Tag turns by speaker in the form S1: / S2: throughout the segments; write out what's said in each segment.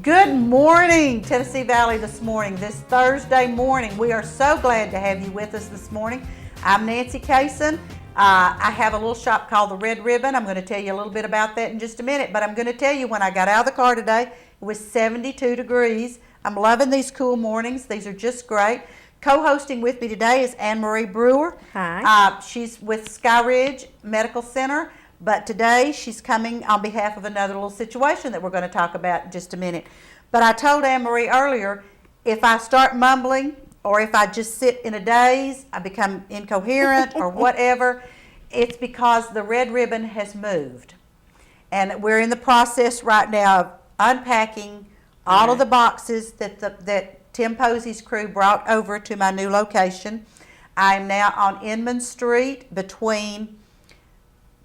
S1: Good morning, Tennessee Valley this morning, this Thursday morning. We are so glad to have you with us this morning. I'm Nancy Kaysen. I have a little shop called the Red Ribbon. I'm going to tell you a little bit about that in just a minute, but I'm going to tell you when I got out of the car today, it was 72 degrees. I'm loving these cool mornings. These are just great. Co-hosting with me today is Anne-Marie Brewer.
S2: Hi.
S1: She's with Sky Ridge Medical Center. But today she's coming on behalf of another little situation that we're going to talk about in just a minute. But I told Anne-Marie earlier, if I start mumbling or if I just sit in a daze, I become incoherent or whatever, it's because the Red Ribbon has moved. And we're in the process right now of unpacking all of the boxes that Tim Posey's crew brought over to my new location. I'm now on Inman Street between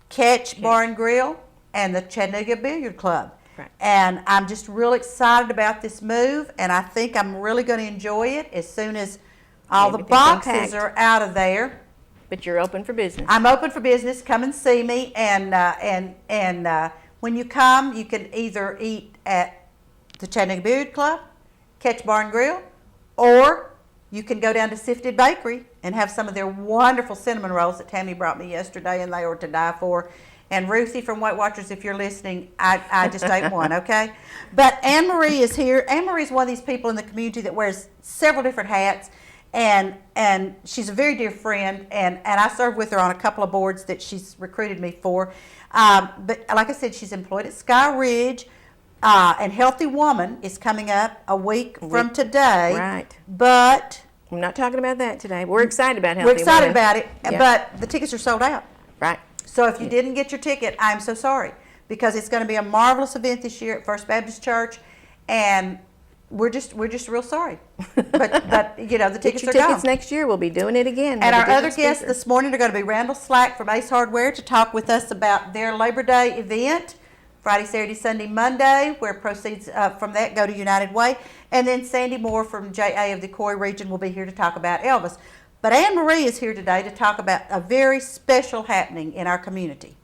S1: Catch Bar and Grill and the Chattanooga Billiard Club.
S2: Right.
S1: And I'm just real excited about this move, and I think I'm really going to enjoy it as soon as all the boxes are out of there.
S2: But you're open for business.
S1: I'm open for business. Come and see me, and when you come, you can either eat at the Chattanooga Billiard Club, Catch Bar and Grill, or you can go down to Sifted Bakery and have some of their wonderful cinnamon rolls that Tammy brought me yesterday, and they were to die for. And Ruthie from Weight Watchers, if you're listening, I just ate one, okay? But Anne-Marie is here. Anne-Marie is one of these people in the community that wears several different hats, and she's a very dear friend, and I serve with her on a couple of boards that she's recruited me for. But like I said, she's employed at Sky Ridge. And Healthy Woman is coming up a week from today.
S2: Right.
S1: But
S2: I'm not talking about that today. We're excited about Healthy Woman.
S1: We're excited about it,
S2: yeah.
S1: But the tickets are sold out.
S2: Right.
S1: So if you didn't get your ticket, I'm so sorry, because it's going to be a marvelous event this year at First Baptist Church, and we're just real sorry. But you know, the tickets are gone.
S2: Tickets next year. We'll be doing it again.
S1: And our other guests this morning are going to be Randall from Ace Hardware to talk with us about their Labor Day event. Friday, Saturday, Sunday, Monday, where proceeds from that go to United Way. And then Sandy Moore from JA of the Coy region will be here to talk about Elvis. But Anne-Marie is here today to talk about a very special happening in our community.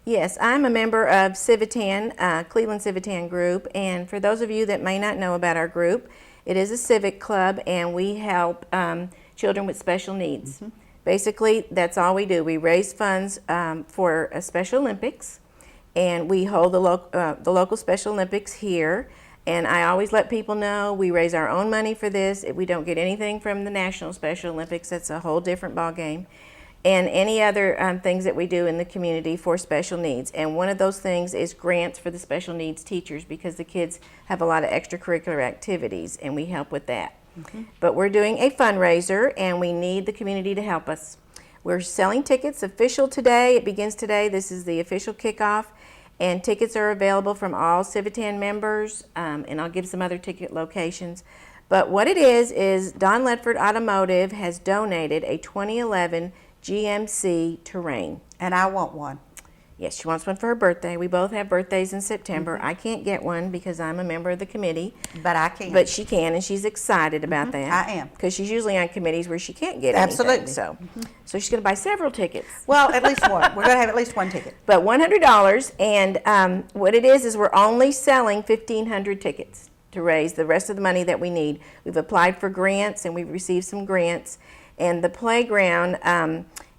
S2: Yes, I'm a member of Civitan, Cleveland Civitan Group. And for those of you that may not know about our group, it is a civic club, and we help children with special needs. Mm-hmm. Basically, that's all we do. We raise funds for Special Olympics. And we hold the local Special Olympics here. And I always let people know we raise our own money for this. We don't get anything from the National Special Olympics. That's a whole different ballgame. And any other things that we do in the community for special needs. And one of those things is grants for the special needs teachers, because the kids have a lot of extracurricular activities, and we help with that. Mm-hmm. But we're doing a fundraiser, and we need the community to help us. We're selling tickets official today. It begins today. This is the official kickoff. And tickets are available from all Civitan members, and I'll give some other ticket locations. But what it is Don Ledford Automotive has donated a 2011 GMC Terrain.
S1: And I want one.
S2: Yes, she wants one for her birthday. We both have birthdays in September. Mm-hmm. I can't get one because I'm a member of the committee.
S1: But I can.
S2: But she can, and she's excited about that.
S1: I am.
S2: Because she's usually on committees where she can't get
S1: Absolutely.
S2: anything. So she's going to buy several tickets.
S1: Well, at least one. We're going to have at least one ticket.
S2: But $100, and what it is we're only selling 1,500 tickets to raise the rest of the money that we need. We've applied for grants, and we've received some grants. And the playground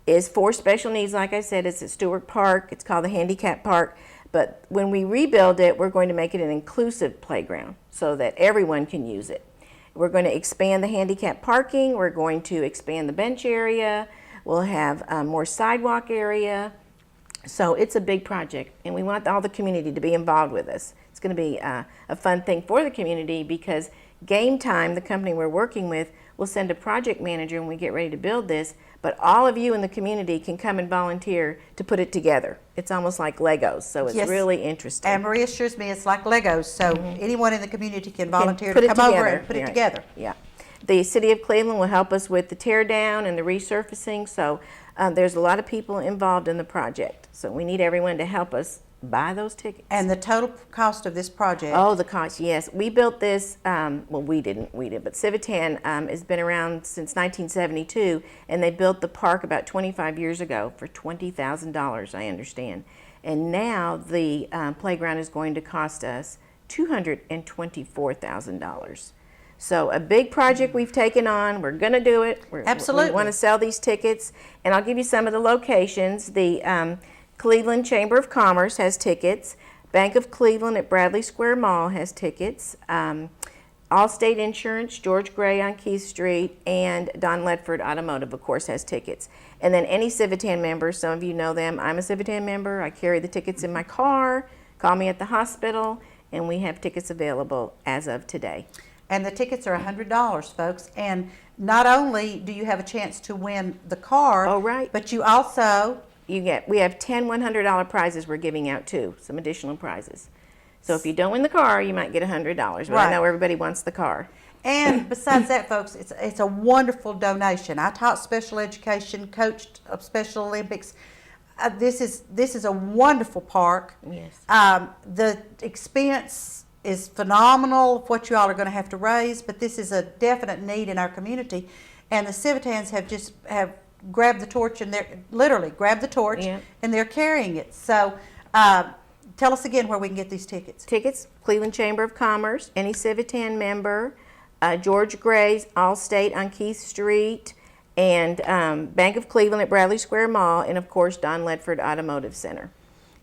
S2: is for special needs. Like I said, it's at Stewart Park. It's called the Handicap Park. But when we rebuild it, we're going to make it an inclusive playground so that everyone can use it. We're going to expand the handicap parking. We're going to expand the bench area. We'll have more sidewalk area. So it's a big project, and we want all the community to be involved with us. It's going to be a fun thing for the community, because Game Time, the company we're working with, will send a project manager when we get ready to build this, but all of you in the community can come and volunteer to put it together. It's almost like Legos, so it's really interesting.
S1: And Maria assures me it's like Legos, so anyone in the community can volunteer to come over and put it together.
S2: Yeah. The City of Cleveland will help us with the tear down and the resurfacing, so there's a lot of people involved in the project. So we need everyone to help us buy those tickets.
S1: And the total cost of this project?
S2: Oh, the cost, yes. We built this, well, we did, but Civitan has been around since 1972, and they built the park about 25 years ago for $20,000, I understand. And now the playground is going to cost us $224,000. So a big project we've taken on. We're going to do it.
S1: Absolutely.
S2: We want to sell these tickets, and I'll give you some of the locations. The Cleveland Chamber of Commerce has tickets. Bank of Cleveland at Bradley Square Mall has tickets. Allstate Insurance, George Gray on Keith Street, and Don Ledford Automotive, of course, has tickets. And then any Civitan members, some of you know them. I'm a Civitan member. I carry the tickets in my car. Call me at the hospital, and we have tickets available as of today.
S1: And the tickets are $100, folks. And not only do you have a chance to win the car,
S2: Oh, right.
S1: but you also
S2: We have 10 $100 prizes we're giving out too, some additional prizes. So if you don't win the car, you might get $100. But
S1: Right.
S2: I know everybody wants the car.
S1: And besides that, folks, it's a wonderful donation. I taught special education, coached Special Olympics. This is a wonderful park.
S2: Yes.
S1: The expense is phenomenal of what you all are going to have to raise, but this is a definite need in our community. And the Civitans have grabbed the torch, and they're literally grabbed the torch,
S2: Yeah.
S1: and they're carrying it. So tell us again where we can get these tickets.
S2: Tickets, Cleveland Chamber of Commerce, any Civitan member, George Gray's Allstate on Keith Street, and Bank of Cleveland at Bradley Square Mall, and of course Don Ledford Automotive Center.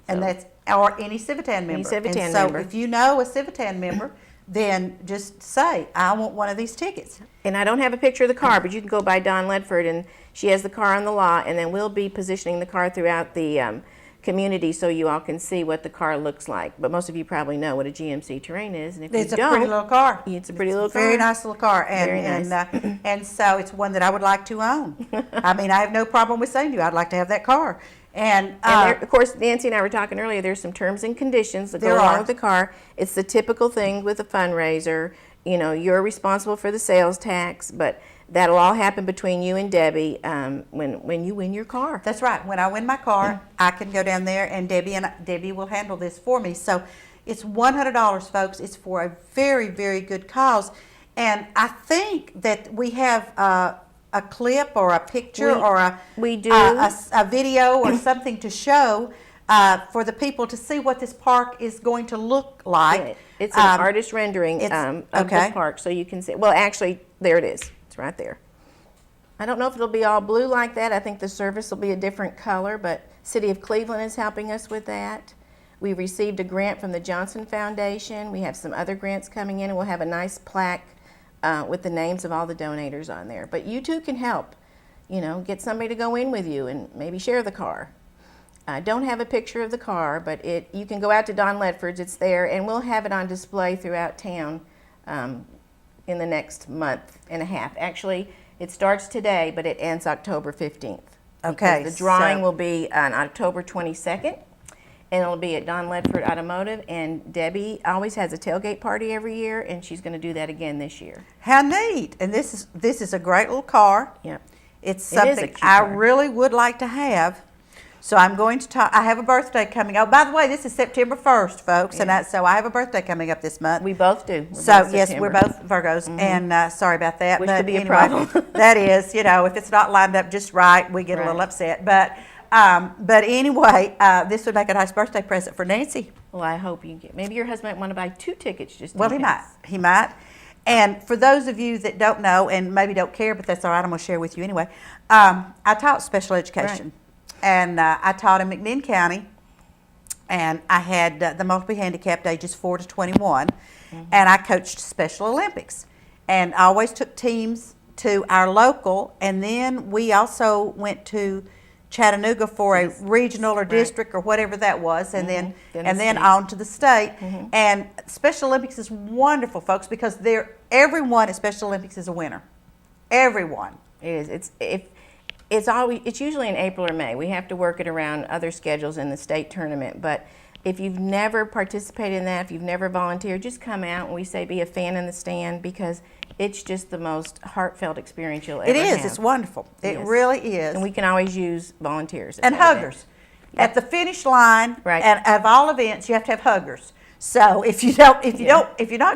S1: And that's or any Civitan member.
S2: Civitan
S1: and so
S2: member.
S1: if you know a Civitan member, then just say, I want one of these tickets.
S2: And I don't have a picture of the car, but you can go by Don Ledford, and she has the car on the lot, and then we'll be positioning the car throughout the community so you all can see what the car looks like. But most of you probably know what a GMC Terrain is, and if
S1: It's
S2: you
S1: a
S2: don't,
S1: pretty little car.
S2: It's a pretty little car.
S1: Very nice little car. And,
S2: Very nice.
S1: and so it's one that I would like to own. I mean, I have no problem with saying to you, I'd like to have that car. And
S2: there, of course, Nancy and I were talking earlier, there's some terms and conditions that go
S1: There
S2: along
S1: are.
S2: with the car. It's the typical thing with a fundraiser. You know, you're responsible for the sales tax, but that'll all happen between you and Debbie when you win your car.
S1: that's right. When I win my car, I can go down there, and Debbie will handle this for me. So it's $100, folks. It's for a very, very good cause. And I think that we have a clip or a picture
S2: we do.
S1: a video or something to show for the people to see what this park is going to look like.
S2: It's an artist rendering of
S1: okay.
S2: the park, so you can see. Well, actually, there it is. It's right there. I don't know if it'll be all blue like that. I think the surface will be a different color, but City of Cleveland is helping us with that. We received a grant from the Johnson Foundation. We have some other grants coming in, and we'll have a nice plaque with the names of all the donators on there. But you too can help. You know, get somebody to go in with you and maybe share the car. I don't have a picture of the car, but you can go out to Don Ledford's. It's there, and we'll have it on display throughout town in the next month and a half. Actually, it starts today, but it ends October 15th.
S1: Okay,
S2: The drawing
S1: so-
S2: will be on October 22nd, and it'll be at Don Ledford Automotive. And Debbie always has a tailgate party every year, and she's going to do that again this year.
S1: How neat! And this is a great little car.
S2: Yep.
S1: It's
S2: It is a
S1: something
S2: cute
S1: I
S2: car.
S1: really would like to have. So I'm going to talk. I have a birthday coming. Oh, by the way, this is September 1st, folks, and so I have a birthday coming up this month.
S2: We both do. We're
S1: So
S2: both
S1: yes,
S2: September.
S1: we're both Virgos, and sorry about that.
S2: Which
S1: but
S2: could be a
S1: anyway,
S2: problem.
S1: that is, if it's not lined up just right, we get a little
S2: Right.
S1: upset. But anyway, this would make a nice birthday present for Nancy.
S2: Well, I hope you get. Maybe your husband might want to buy 2 tickets just.
S1: Well,
S2: in
S1: he
S2: case.
S1: might. He might. And for those of you that don't know and maybe don't care, but that's all right, I'm going to share with you anyway. I taught special education, and I taught in McMinn County, and I had the multiply handicapped ages 4 to 21, and I coached Special Olympics, and I always took teams to our local, and then we also went to Chattanooga for a regional or district or whatever that was, and then
S2: Then the state.
S1: on to the state. And Special Olympics is wonderful, folks, because everyone at Special Olympics is a winner. Everyone.
S2: It is. It's usually in April or May. We have to work it around other schedules in the state tournament. But if you've never participated in that, if you've never volunteered, just come out, and we say be a fan in the stand, because it's just the most heartfelt experience you'll ever
S1: It is.
S2: have.
S1: It's wonderful. It
S2: Yes.
S1: really is.
S2: And we can always use volunteers.
S1: And huggers. At the finish line,
S2: Right.
S1: and of all events, you have to have huggers. So if you're not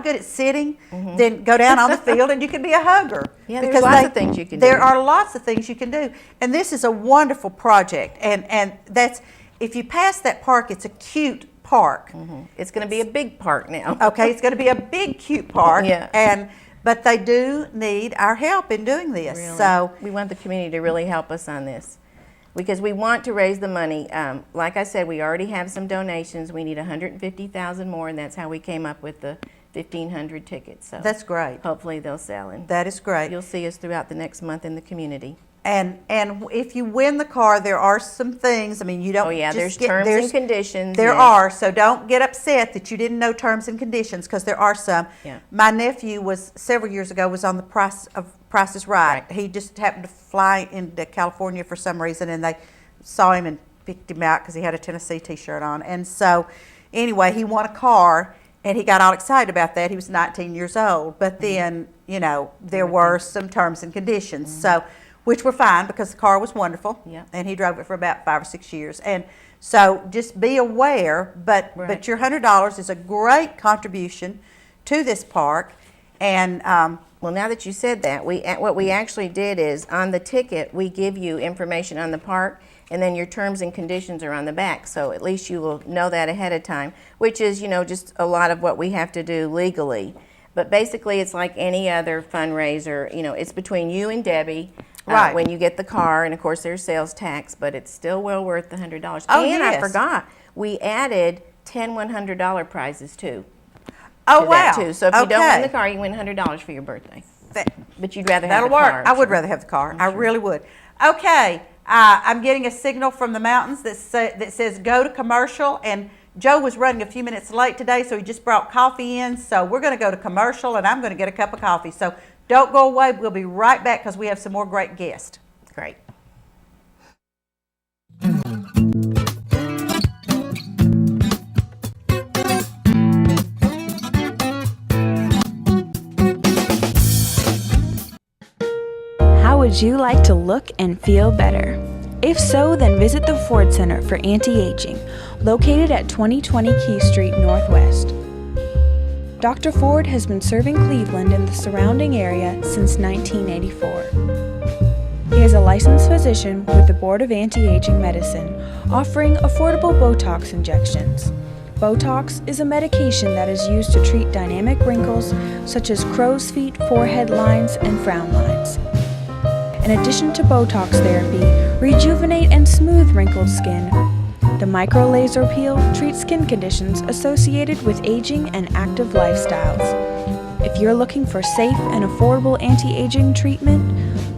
S1: good at sitting, then go down on the field and you can be a hugger.
S2: Yeah, there's lots of things you can
S1: There
S2: do.
S1: are lots of things you can do, and this is a wonderful project. And that's, if you pass that park, it's a cute park. park.
S2: It's going to be a big park now.
S1: Okay, it's going to be a big, cute park.
S2: Yeah.
S1: But they do need our help in doing this.
S2: Really.
S1: So
S2: we want the community to really help us on this because we want to raise the money. Like I said, we already have some donations. We need 150,000 more, and that's how we came up with the 1,500 tickets. So
S1: that's great.
S2: hopefully they'll sell, and
S1: that is great.
S2: You'll see us throughout the next month in the community.
S1: And if you win the car, there are some things. I mean, you don't.
S2: Oh yeah,
S1: just
S2: there's terms and conditions.
S1: There are, so don't get upset that you didn't know terms and conditions because there are some.
S2: Yeah.
S1: My nephew was several years ago was on the Price is Right. He just happened to fly into California for some reason, and they saw him and picked him out because he had a Tennessee T-shirt on. And so, anyway, he won a car. And he got all excited about that. He was 19 years old. But then, there were some terms and conditions, so which were fine because the car was wonderful.
S2: Yeah.
S1: And he drove it for about 5 or 6 years. And so just be aware, but your $100 is a great contribution to this park. And
S2: well, now that you said that, what we actually did is on the ticket we give you information on the park, and then your terms and conditions are on the back, so at least you will know that ahead of time, which is just a lot of what we have to do legally. But basically it's like any other fundraiser. It's between you and Debbie when you get the car, and of course there's sales tax, but it's still well worth the $100.
S1: Oh,
S2: and
S1: yes.
S2: I forgot, we added 10 $100 prizes too.
S1: Oh,
S2: to
S1: wow.
S2: that too. So if you don't win the car, you win $100 for your birthday. But you'd rather have the car.
S1: That'll work. I would rather have the car. I really would. Okay, I'm getting a signal from the mountains that says go to commercial, and Joe was running a few minutes late today, so he just brought coffee in. So we're going to go to commercial, and I'm going to get a cup of coffee. So don't go away. We'll be right back because we have some more great guests.
S2: Great.
S3: How would you like to look and feel better? If so, then visit the Ford Center for Anti-Aging, located at 2020 Key Street Northwest. Dr. Ford has been serving Cleveland and the surrounding area since 1984. He is a licensed physician with the Board of Anti-Aging Medicine, offering affordable Botox injections. Botox is a medication that is used to treat dynamic wrinkles such as crow's feet, forehead lines, and frown lines. In addition to Botox therapy, rejuvenate and smooth wrinkled skin. The micro laser peel treats skin conditions associated with aging and active lifestyles. If you're looking for safe and affordable anti-aging treatment,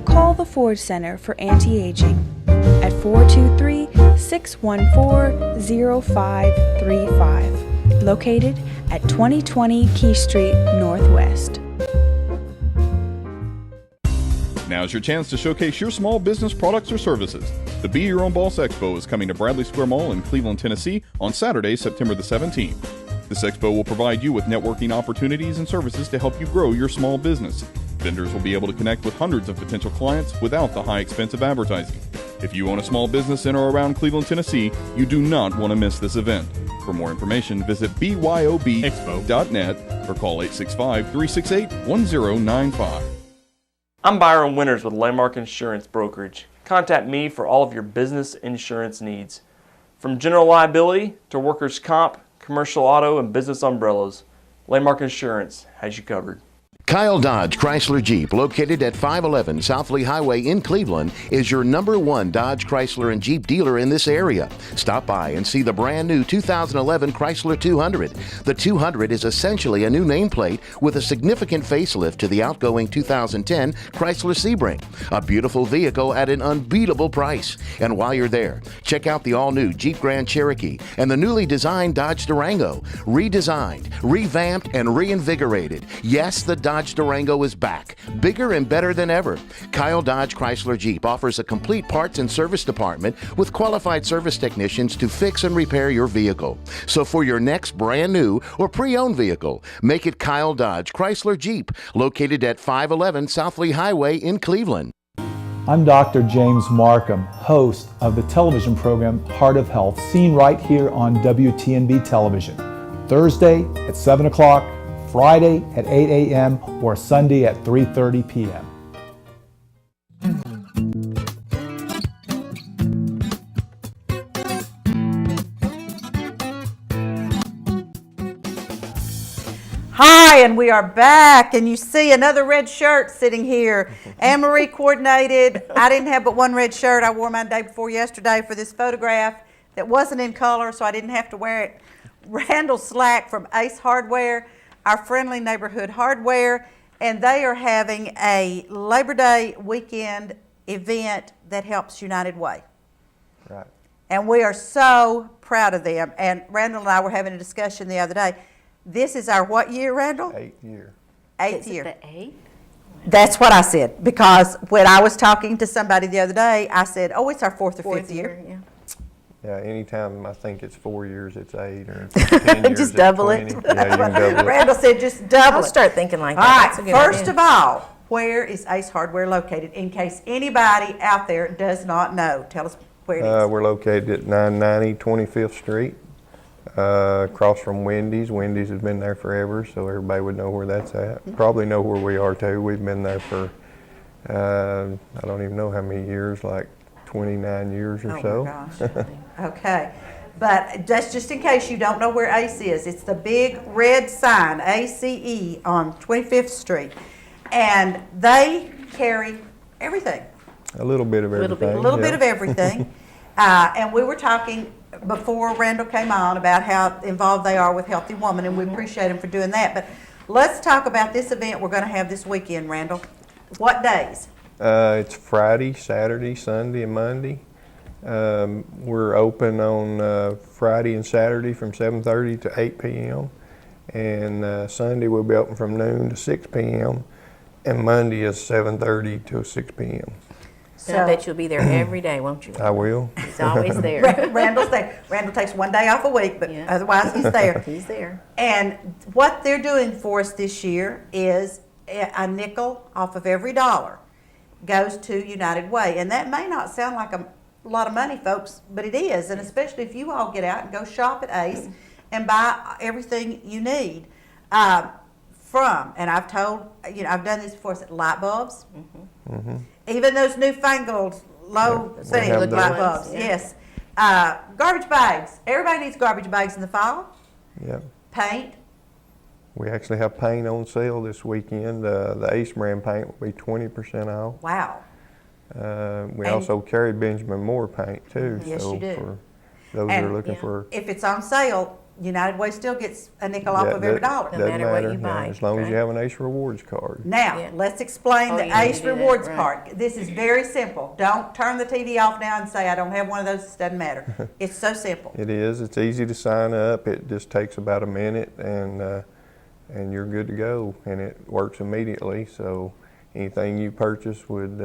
S3: call the Ford Center for Anti-Aging at 423-614-0535, located at 2020 Key Street Northwest.
S4: Now's your chance to showcase your small business products or services. The Be Your Own Boss Expo is coming to Bradley Square Mall in Cleveland, Tennessee on Saturday, September the 17th. This expo will provide you with networking opportunities and services to help you grow your small business. Vendors will be able to connect with hundreds of potential clients without the high expense of advertising. If you own a small business in or around Cleveland, Tennessee, you do not want to miss this event. For more information, visit byobexpo.net or call 865-368-1095.
S5: I'm Byron Winters with Landmark Insurance Brokerage. Contact me for all of your business insurance needs. From general liability to workers' comp, commercial auto, and business umbrellas, Landmark Insurance has you covered.
S6: Kyle Dodge Chrysler Jeep, located at 511 South Lee Highway in Cleveland, is your #1 Dodge Chrysler and Jeep dealer in this area. Stop by and see the brand new 2011 Chrysler 200. The 200 is essentially a new nameplate with a significant facelift to the outgoing 2010 Chrysler Sebring. A beautiful vehicle at an unbeatable price. And while you're there, check out the all-new Jeep Grand Cherokee and the newly designed Dodge Durango. Redesigned, revamped, and reinvigorated. Yes, the Dodge Durango is back, bigger and better than ever. Kyle Dodge Chrysler Jeep offers a complete parts and service department with qualified service technicians to fix and repair your vehicle. So for your next brand new or pre-owned vehicle, make it Kyle Dodge Chrysler Jeep, located at 511 South Lee Highway in Cleveland.
S7: I'm Dr. James Markham, host of the television program Heart of Health, seen right here on WTNB television. Thursday at 7 o'clock, Friday at 8 a.m., or Sunday at 3:30 p.m.
S1: Hi, and we are back, and you see another red shirt sitting here. Anne-Marie coordinated. I didn't have but one red shirt. I wore mine day before yesterday for this photograph that wasn't in color, so I didn't have to wear it. Randall Slack from Ace Hardware, our friendly neighborhood hardware, and they are having a Labor Day weekend event that helps United Way.
S8: Right.
S1: And we are so proud of them. And Randall and I were having a discussion the other day. This is our what year, Randall?
S8: 8th year.
S1: Eighth
S2: Is
S1: year.
S2: it the 8th?
S1: That's what I said, because when I was talking to somebody the other day, I said, oh, it's our fourth or fifth year.
S2: Yeah.
S8: Yeah, anytime I think it's 4 years, it's 8, or if it's 10 years,
S2: Just
S8: it's
S2: double it.
S8: 20. Yeah, you can double it.
S1: Randall said, just double
S2: I'll
S1: it.
S2: start thinking like
S1: All
S2: that.
S1: right,
S2: That's a good
S1: first
S2: idea.
S1: of all, where is Ace Hardware located, in case anybody out there does not know? Tell us where it is.
S8: We're located at 990 25th Street, across from Wendy's. Wendy's has been there forever, so everybody would know where that's at. Probably know where we are too. We've been there for, I don't even know how many years, like 29 years or so.
S1: Oh my gosh. Okay. But that's just in case you don't know where Ace is. It's the big red sign, ACE, on 25th Street. And they carry everything,
S8: A little bit of everything.
S1: a little
S8: yeah.
S1: bit of everything. And we were talking before Randall came on about how involved they are with Healthy Woman, and we appreciate them for doing that. But let's talk about this event we're going to have this weekend, Randall. What days?
S8: It's Friday, Saturday, Sunday, and Monday. We're open on Friday and Saturday from 7:30 to 8 p.m. And Sunday we'll be open from noon to 6 p.m. And Monday is 7:30 to 6 p.m.
S2: I bet you'll be there every day, won't you?
S8: I will.
S2: He's always there.
S1: Randall's there. Randall takes one day off a week, but
S2: Yeah.
S1: otherwise he's there.
S2: He's there.
S1: And what they're doing for us this year is a nickel off of every dollar goes to United Way. And that may not sound like a lot of money, folks, but it is. And especially if you all get out and go shop at Ace and buy everything you need from. And I've told, I've done this before, light bulbs. Even those newfangled low
S8: Yeah, we
S1: thing
S8: have
S1: light
S8: those.
S1: bulbs,
S2: Yeah.
S1: yes. Garbage bags. Everybody needs garbage bags in the fall.
S8: Yep.
S1: Paint.
S8: We actually have paint on sale this weekend. The Ace brand paint will be 20% off.
S1: Wow.
S8: We
S1: And-
S8: also carry Benjamin Moore paint too.
S1: Yes,
S8: so
S1: you do.
S8: for those that
S1: And-
S8: are looking
S2: Yeah.
S8: for
S1: If it's on sale, United Way still gets a nickel off
S8: that-
S1: of every
S8: that-
S1: dollar.
S2: No
S8: doesn't
S2: matter what you
S8: yeah,
S2: buy,
S8: as long as you
S2: right?
S8: have an Ace Rewards card.
S1: Now,
S2: Yeah.
S1: let's explain
S2: Oh,
S1: the
S2: you need to
S1: Ace
S2: do that,
S1: Rewards
S2: right.
S1: part. This is very simple. Don't turn the TV off now and say, I don't have one of those, it doesn't matter. It's so simple.
S8: It is. It's easy to sign up. It just takes about a minute, and you're good to go. And it works immediately. So anything you purchase would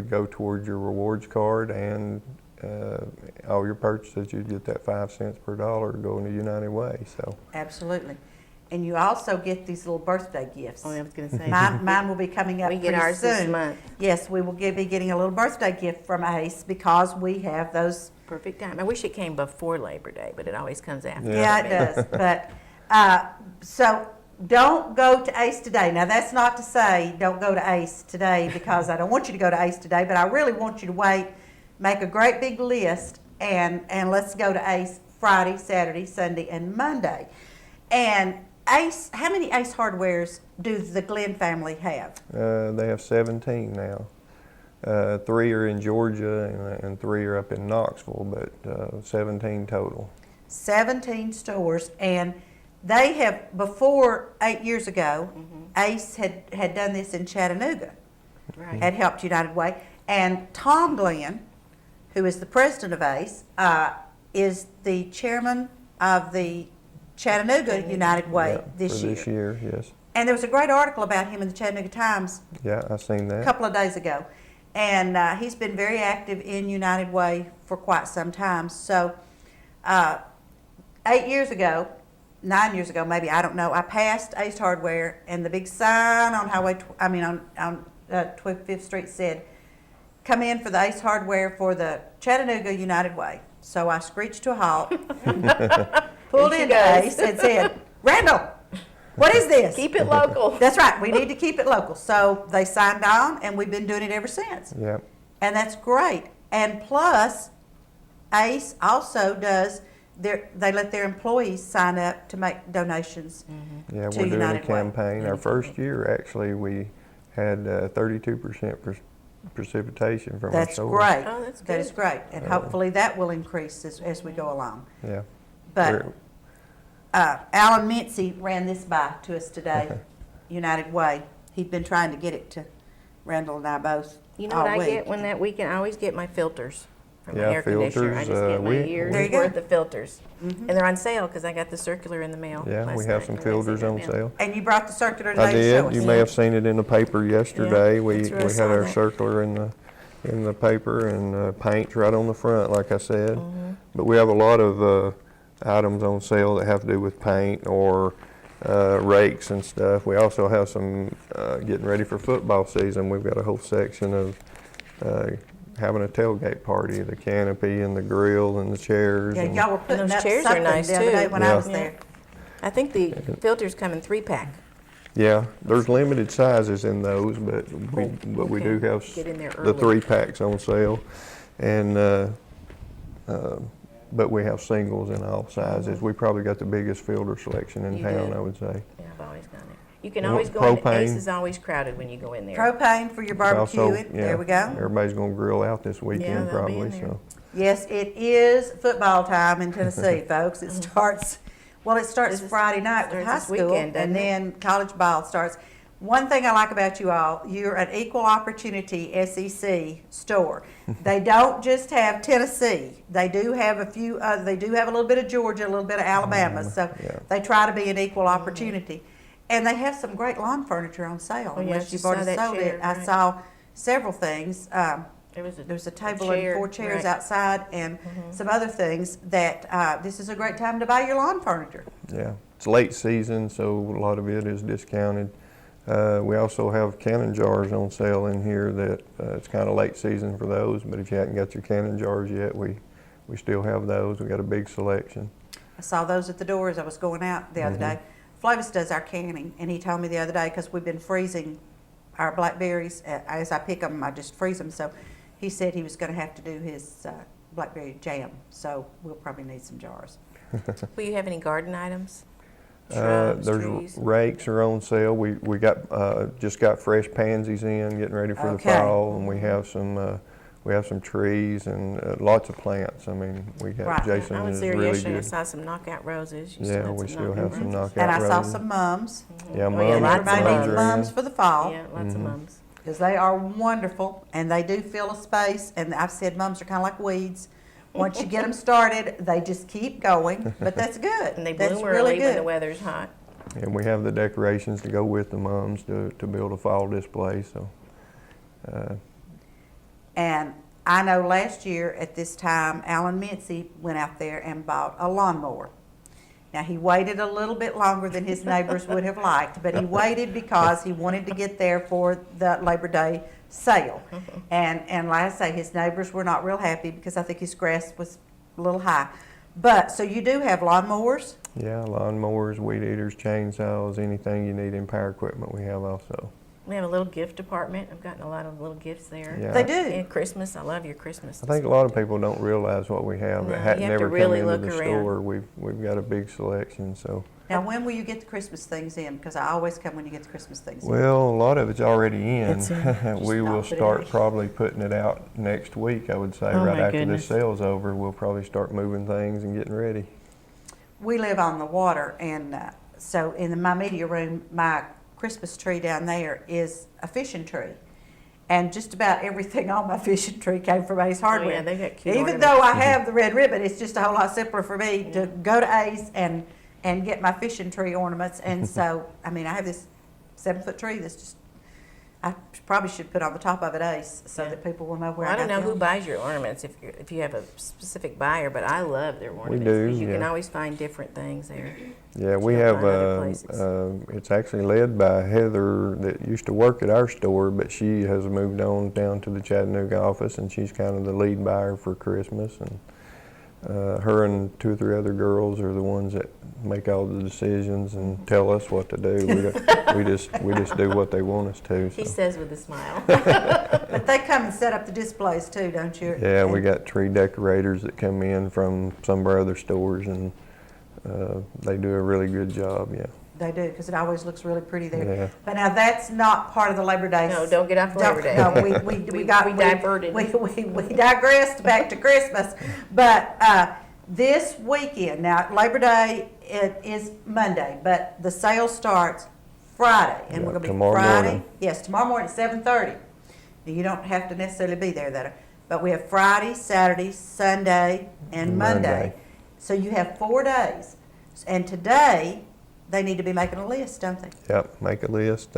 S8: go towards your rewards card, and all your purchases, you get that 5 cents per dollar going to United Way. So
S1: Absolutely. And you also get these little birthday gifts.
S2: Oh, I was going to say.
S1: Mine will be coming up
S2: We get
S1: pretty
S2: ours this
S1: soon.
S2: month.
S1: Yes, we will be getting a little birthday gift from Ace because we have those.
S2: Perfect time. I wish it came before Labor Day, but it always comes after.
S1: Yeah, it does. But so don't go to Ace today. Now that's not to say don't go to Ace today, because I don't want you to go to Ace today, but I really want you to wait, make a great big list, and let's go to Ace Friday, Saturday, Sunday, and Monday. And Ace, how many Ace Hardwares do the Glenn family have?
S8: they have 17 now. 3 are in Georgia, and 3 are up in Knoxville, but 17 total.
S1: 17 stores, and they have, before 8 years ago, Ace had done this in Chattanooga,
S2: Right.
S1: had helped United Way, and Tom Glenn, who is the president of Ace, is the chairman of the Chattanooga United Way
S8: Yeah,
S1: this
S8: for
S1: year.
S8: this year, yes.
S1: And there was a great article about him in the Chattanooga Times
S8: Yeah, I've seen
S1: a
S8: that.
S1: couple of days ago. And he's been very active in United Way for quite some time. So 8 years ago, 9 years ago maybe, I don't know, I passed Ace Hardware, and the big sign on on 25th Street said, come in for the Ace Hardware for the Chattanooga United Way. So I screeched to a halt, pulled
S2: There she
S1: into
S2: goes.
S1: Ace and said, Randall, what is this?
S2: Keep it local.
S1: That's right. We need to keep it local. So they signed on, and we've been doing it ever since.
S8: Yeah.
S1: And that's great. And plus, Ace also does they let their employees sign up to make donations.
S8: Yeah,
S1: to
S8: we're doing a
S1: United Way.
S8: campaign. Our first year, actually, we had 32% precipitation from our
S1: That's
S8: soil.
S1: great.
S2: Oh, that's
S1: That is
S2: good.
S1: great, and hopefully that will increase as we go along.
S8: Yeah.
S1: But
S8: We're-
S1: Alan Mincy ran this by to us today, United Way. He'd been trying to get it to Randall and I both
S2: You know
S1: all
S2: what I
S1: week.
S2: get when that weekend? I always get my filters from my
S8: Yeah,
S2: air conditioner. I
S8: filters,
S2: just get my
S8: we-
S2: year's
S1: There you go.
S2: worth of filters. And they're on sale because I got the circular in the mail.
S8: Yeah,
S2: last
S8: we have
S2: night
S8: some
S2: from the
S8: filters on
S2: mail.
S8: sale.
S1: And you brought the circular
S8: I
S1: today to show
S8: did.
S1: us.
S8: You may have seen it in the paper yesterday.
S2: Yeah,
S8: We
S2: that's where I
S8: had
S2: saw
S8: our
S2: that.
S8: circular in the paper, and paint's right on the front, like I said.
S2: Mm-hmm.
S8: But we have a lot of items on sale that have to do with paint or rakes and stuff. We also have some getting ready for football season. We've got a whole section of having a tailgate party, the canopy and the grill and the chairs.
S1: Yeah,
S8: and-
S1: y'all were putting
S2: those
S1: up
S2: chairs are
S1: something
S2: nice,
S1: the other day
S2: too.
S1: when
S8: Yeah.
S1: I was there.
S2: I think the filters come in 3-pack.
S8: Yeah, there's limited sizes in those, but we do
S2: Okay.
S8: have
S2: Get in there
S8: the
S2: early.
S8: 3-packs on sale, and but we have singles in all sizes. We probably got the biggest filter selection in
S2: You
S8: town,
S2: do.
S8: I would say.
S2: Yeah, I've always gone there. You can
S8: And
S2: always
S8: what-
S2: go in.
S8: propane.
S2: Ace is always crowded when you go in there.
S1: Propane for your
S8: Also,
S1: barbecuing.
S8: yeah,
S1: There we go.
S8: Everybody's gonna grill out this weekend
S2: they'll be in
S8: probably,
S2: there.
S8: so.
S1: Yes, it is football time in Tennessee, folks. It starts, well, it starts
S2: This is-
S1: Friday night with
S2: starts
S1: high
S2: this
S1: school,
S2: weekend, doesn't
S1: and
S2: it?
S1: then college ball starts. One thing I like about you all, you're an equal opportunity SEC store. They don't just have Tennessee. They do have a few, they do have a little bit of Georgia, a little bit of Alabama, so
S8: yeah.
S1: they try to be an equal opportunity. And they have some great lawn furniture on sale,
S2: Oh, yeah, I
S1: unless
S2: just
S1: you've
S2: saw
S1: already
S2: that
S1: sold
S2: chair,
S1: it. I
S2: right.
S1: saw several things.
S2: There was
S1: There's a table and 4 chairs
S2: right.
S1: outside and some other things that this is a great time to buy your lawn furniture.
S8: Yeah, it's late season, so a lot of it is discounted. We also have cannon jars on sale in here that it's kind of late season for those, but if you hadn't got your cannon jars yet, we still have those. We got a big selection.
S1: I saw those at the door as I was going out the other day. Flavis does our canning, and he told me the other day, because we've been freezing our blackberries, as I pick them, I just freeze them, so he said he was going to have to do his blackberry jam, so we'll probably need some jars.
S2: Will you have any garden items? Shrubs,
S8: There's
S2: trees?
S8: rakes are on sale. We got just got fresh pansies in, getting ready for
S1: Okay.
S8: the fall, and we have some trees and lots of plants. I mean, we got
S1: Right.
S8: Jason
S2: I was
S8: is
S2: there
S8: really
S2: yesterday. I
S8: good.
S2: saw some knockout roses. You
S8: Yeah,
S2: had
S8: we
S2: some
S8: still have some
S2: roses.
S8: knockout
S1: And I saw
S8: roses.
S1: some mums.
S8: Yeah,
S2: Oh,
S8: mums.
S2: yeah, lots of
S1: Everybody
S2: mums.
S1: needs
S8: are
S1: mums
S8: in.
S1: for the fall,
S2: Yeah, lots of mums.
S1: because they are wonderful, and they do fill a space, and I've said mums are kind of like weeds. Once you get them started, they just keep going, but that's good.
S2: And they
S1: That's
S2: bloom
S1: really
S2: early when the
S1: good.
S2: weather's hot.
S8: And we have the decorations to go with the mums to build a fall display. So
S1: And I know last year at this time, Alan Mincy went out there and bought a lawnmower. Now, he waited a little bit longer than his neighbors would have liked, but he waited because he wanted to get there for the Labor Day sale. And like I say, his neighbors were not real happy because I think his grass was a little high. But, so you do have lawnmowers?
S8: yeah, lawnmowers, weed eaters, chainsaws, anything you need in power equipment, we have also.
S2: We have a little gift department. I've gotten a lot of little gifts there.
S8: Yeah.
S1: They do.
S2: And Christmas. I love your Christmas.
S8: I think a lot of people don't realize what we have
S2: No,
S8: that
S2: you
S8: hadn't
S2: have to
S8: never come
S2: really
S8: into
S2: look
S8: the
S2: around.
S8: store. We've got a big selection. So,
S1: Now, when will you get the Christmas things in? Because I always come when you get the Christmas things in.
S8: well, a lot of it's already in.
S2: It's in.
S8: We
S1: Just
S8: will
S1: not put it
S8: start
S1: in.
S8: probably putting it out next week. I would say
S2: Oh,
S8: right
S2: my
S8: after
S2: goodness.
S8: this sale's over, we'll probably start moving things and getting ready.
S1: We live on the water, and so in my media room, my Christmas tree down there is a fishing tree. And just about everything on my fishing tree came from Ace Hardware.
S2: Oh, yeah, they've got cute
S1: Even
S2: ornaments.
S1: though I have the red ribbon, it's just a whole lot simpler for me to go to Ace and get my fishing tree ornaments. And so, I mean, I have this 7-foot tree that's just, I probably should put on the top of it Ace so that people will know where
S2: Well, I
S1: I
S2: don't
S1: got
S2: know who
S1: them.
S2: buys your ornaments if you have a specific buyer, but I love their ornaments.
S8: do,
S2: because you can
S8: yeah.
S2: always find different things there.
S8: Yeah, we
S2: You'll
S8: have,
S2: find other places.
S8: it's actually led by Heather that used to work at our store, but she has moved on down to the Chattanooga office, and she's kind of the lead buyer for Christmas. And her and 2 or 3 other girls are the ones that make all the decisions and tell us what to do. We just do what they want us to.
S2: He
S8: So.
S2: says with a smile.
S1: But they come and set up the displays too, don't you?
S8: Yeah, we got tree decorators that come in from some of our other stores, and they do a really good job. Yeah.
S1: They do, because it always looks really pretty there.
S8: Yeah.
S1: But now that's not part of the Labor Day.
S2: No, don't get off Labor Day.
S1: No, we
S2: diverted.
S1: We digressed back to Christmas. But this weekend, now Labor Day, it is Monday, but the sale starts Friday. And we're going to be
S8: tomorrow
S1: Friday.
S8: morning.
S1: Yes, tomorrow morning at 7:30. You don't have to necessarily be there, but we have Friday, Saturday, Sunday, and Monday. So you have 4 days. And today, they need to be making a list, don't they?
S8: Yep, make a list.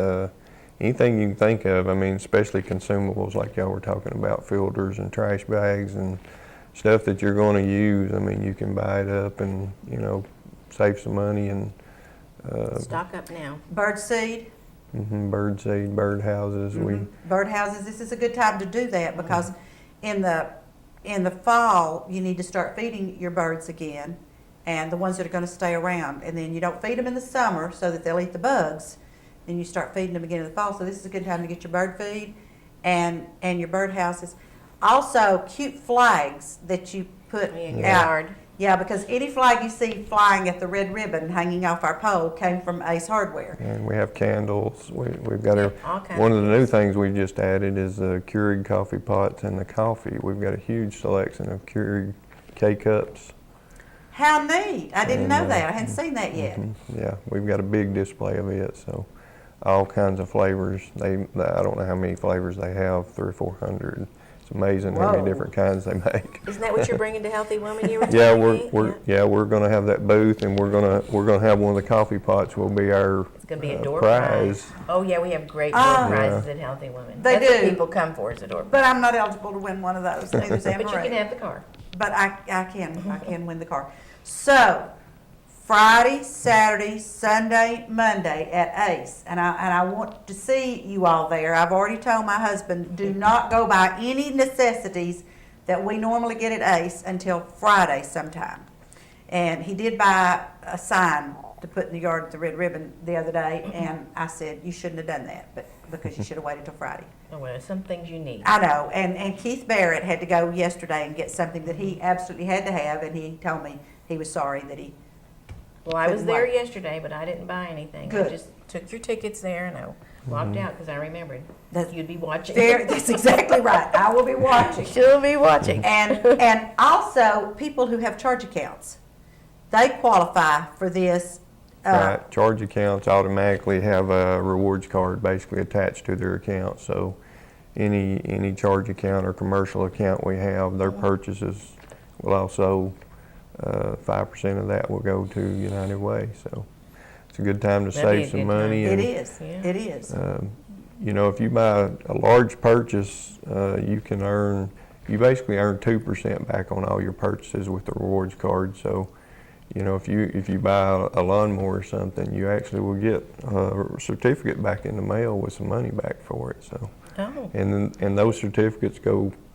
S8: Anything you can think of, I mean, especially consumables like y'all were talking about, filters and trash bags and stuff that you're going to use. I mean, you can buy it up and, save some money and
S2: Stock up now.
S1: Bird seed.
S8: bird seed, bird houses.
S1: Bird houses, this is a good time to do that because in the fall, you need to start feeding your birds again, and the ones that are going to stay around. And then you don't feed them in the summer so that they'll eat the bugs. Then you start feeding them again in the fall. So this is a good time to get your bird feed and your bird houses. Also, cute flags that you put
S2: In your
S1: out.
S2: yard.
S1: Yeah, because any flag you see flying at the red ribbon hanging off our pole came from Ace Hardware.
S8: And we have candles. We've got
S2: all kinds
S8: one
S2: of
S8: of the new things we just added is the Keurig coffee pots and the coffee. We've got a huge selection of Keurig K-cups.
S1: How neat. I didn't know that. I hadn't seen that yet.
S8: Yeah, we've got a big display of it, so all kinds of flavors. I don't know how many flavors they have, 300 or 400. It's amazing how many
S1: Whoa.
S8: different kinds they make.
S2: Isn't that what you're bringing to Healthy Women? You were
S8: Yeah,
S2: telling me?
S8: we're gonna have that booth, and we're gonna have one of the coffee pots will be our
S2: It's going to be a door prize.
S8: prize.
S2: Oh, yeah, we have great door
S1: Oh.
S2: prizes at Healthy Women.
S1: They
S2: That's what
S1: do.
S2: people come for is a door prize.
S1: But I'm not eligible to win one of those. Neither is Anne
S2: But you
S1: Marie.
S2: can have the car.
S1: But I can win the car. So, Friday, Saturday, Sunday, Monday at Ace. And I want to see you all there. I've already told my husband, do not go buy any necessities that we normally get at Ace until Friday sometime. And he did buy a sign to put in the yard at the red ribbon the other day, and I said, you shouldn't have done that, but because you should have waited till Friday.
S2: Oh, well, some things you need.
S1: I know, and Keith Barrett had to go yesterday and get something that he absolutely had to have, and he told me he was sorry that he.
S2: Well, I was
S1: couldn't
S2: there
S1: wait.
S2: yesterday, but I didn't buy anything.
S1: Good.
S2: I just took your tickets there and I walked out because I remembered
S1: That's
S2: you'd be watching.
S1: That's exactly right. I will be watching.
S2: She'll be watching.
S1: And also people who have charge accounts, they qualify for this.
S8: Right, charge accounts automatically have a rewards card basically attached to their account. So any charge account or commercial account we have, their purchases will also 5% of that will go to United Way. So it's a good time to
S2: That'd be a
S8: save some
S2: good
S8: money.
S1: It
S8: and,
S1: is.
S2: Yeah.
S1: It is.
S8: if you buy a large purchase, you basically earn 2% back on all your purchases with the rewards card. So, if you buy a lawnmower or something, you actually will get a certificate back in the mail with some money back for it. So,
S2: Oh.
S8: and those certificates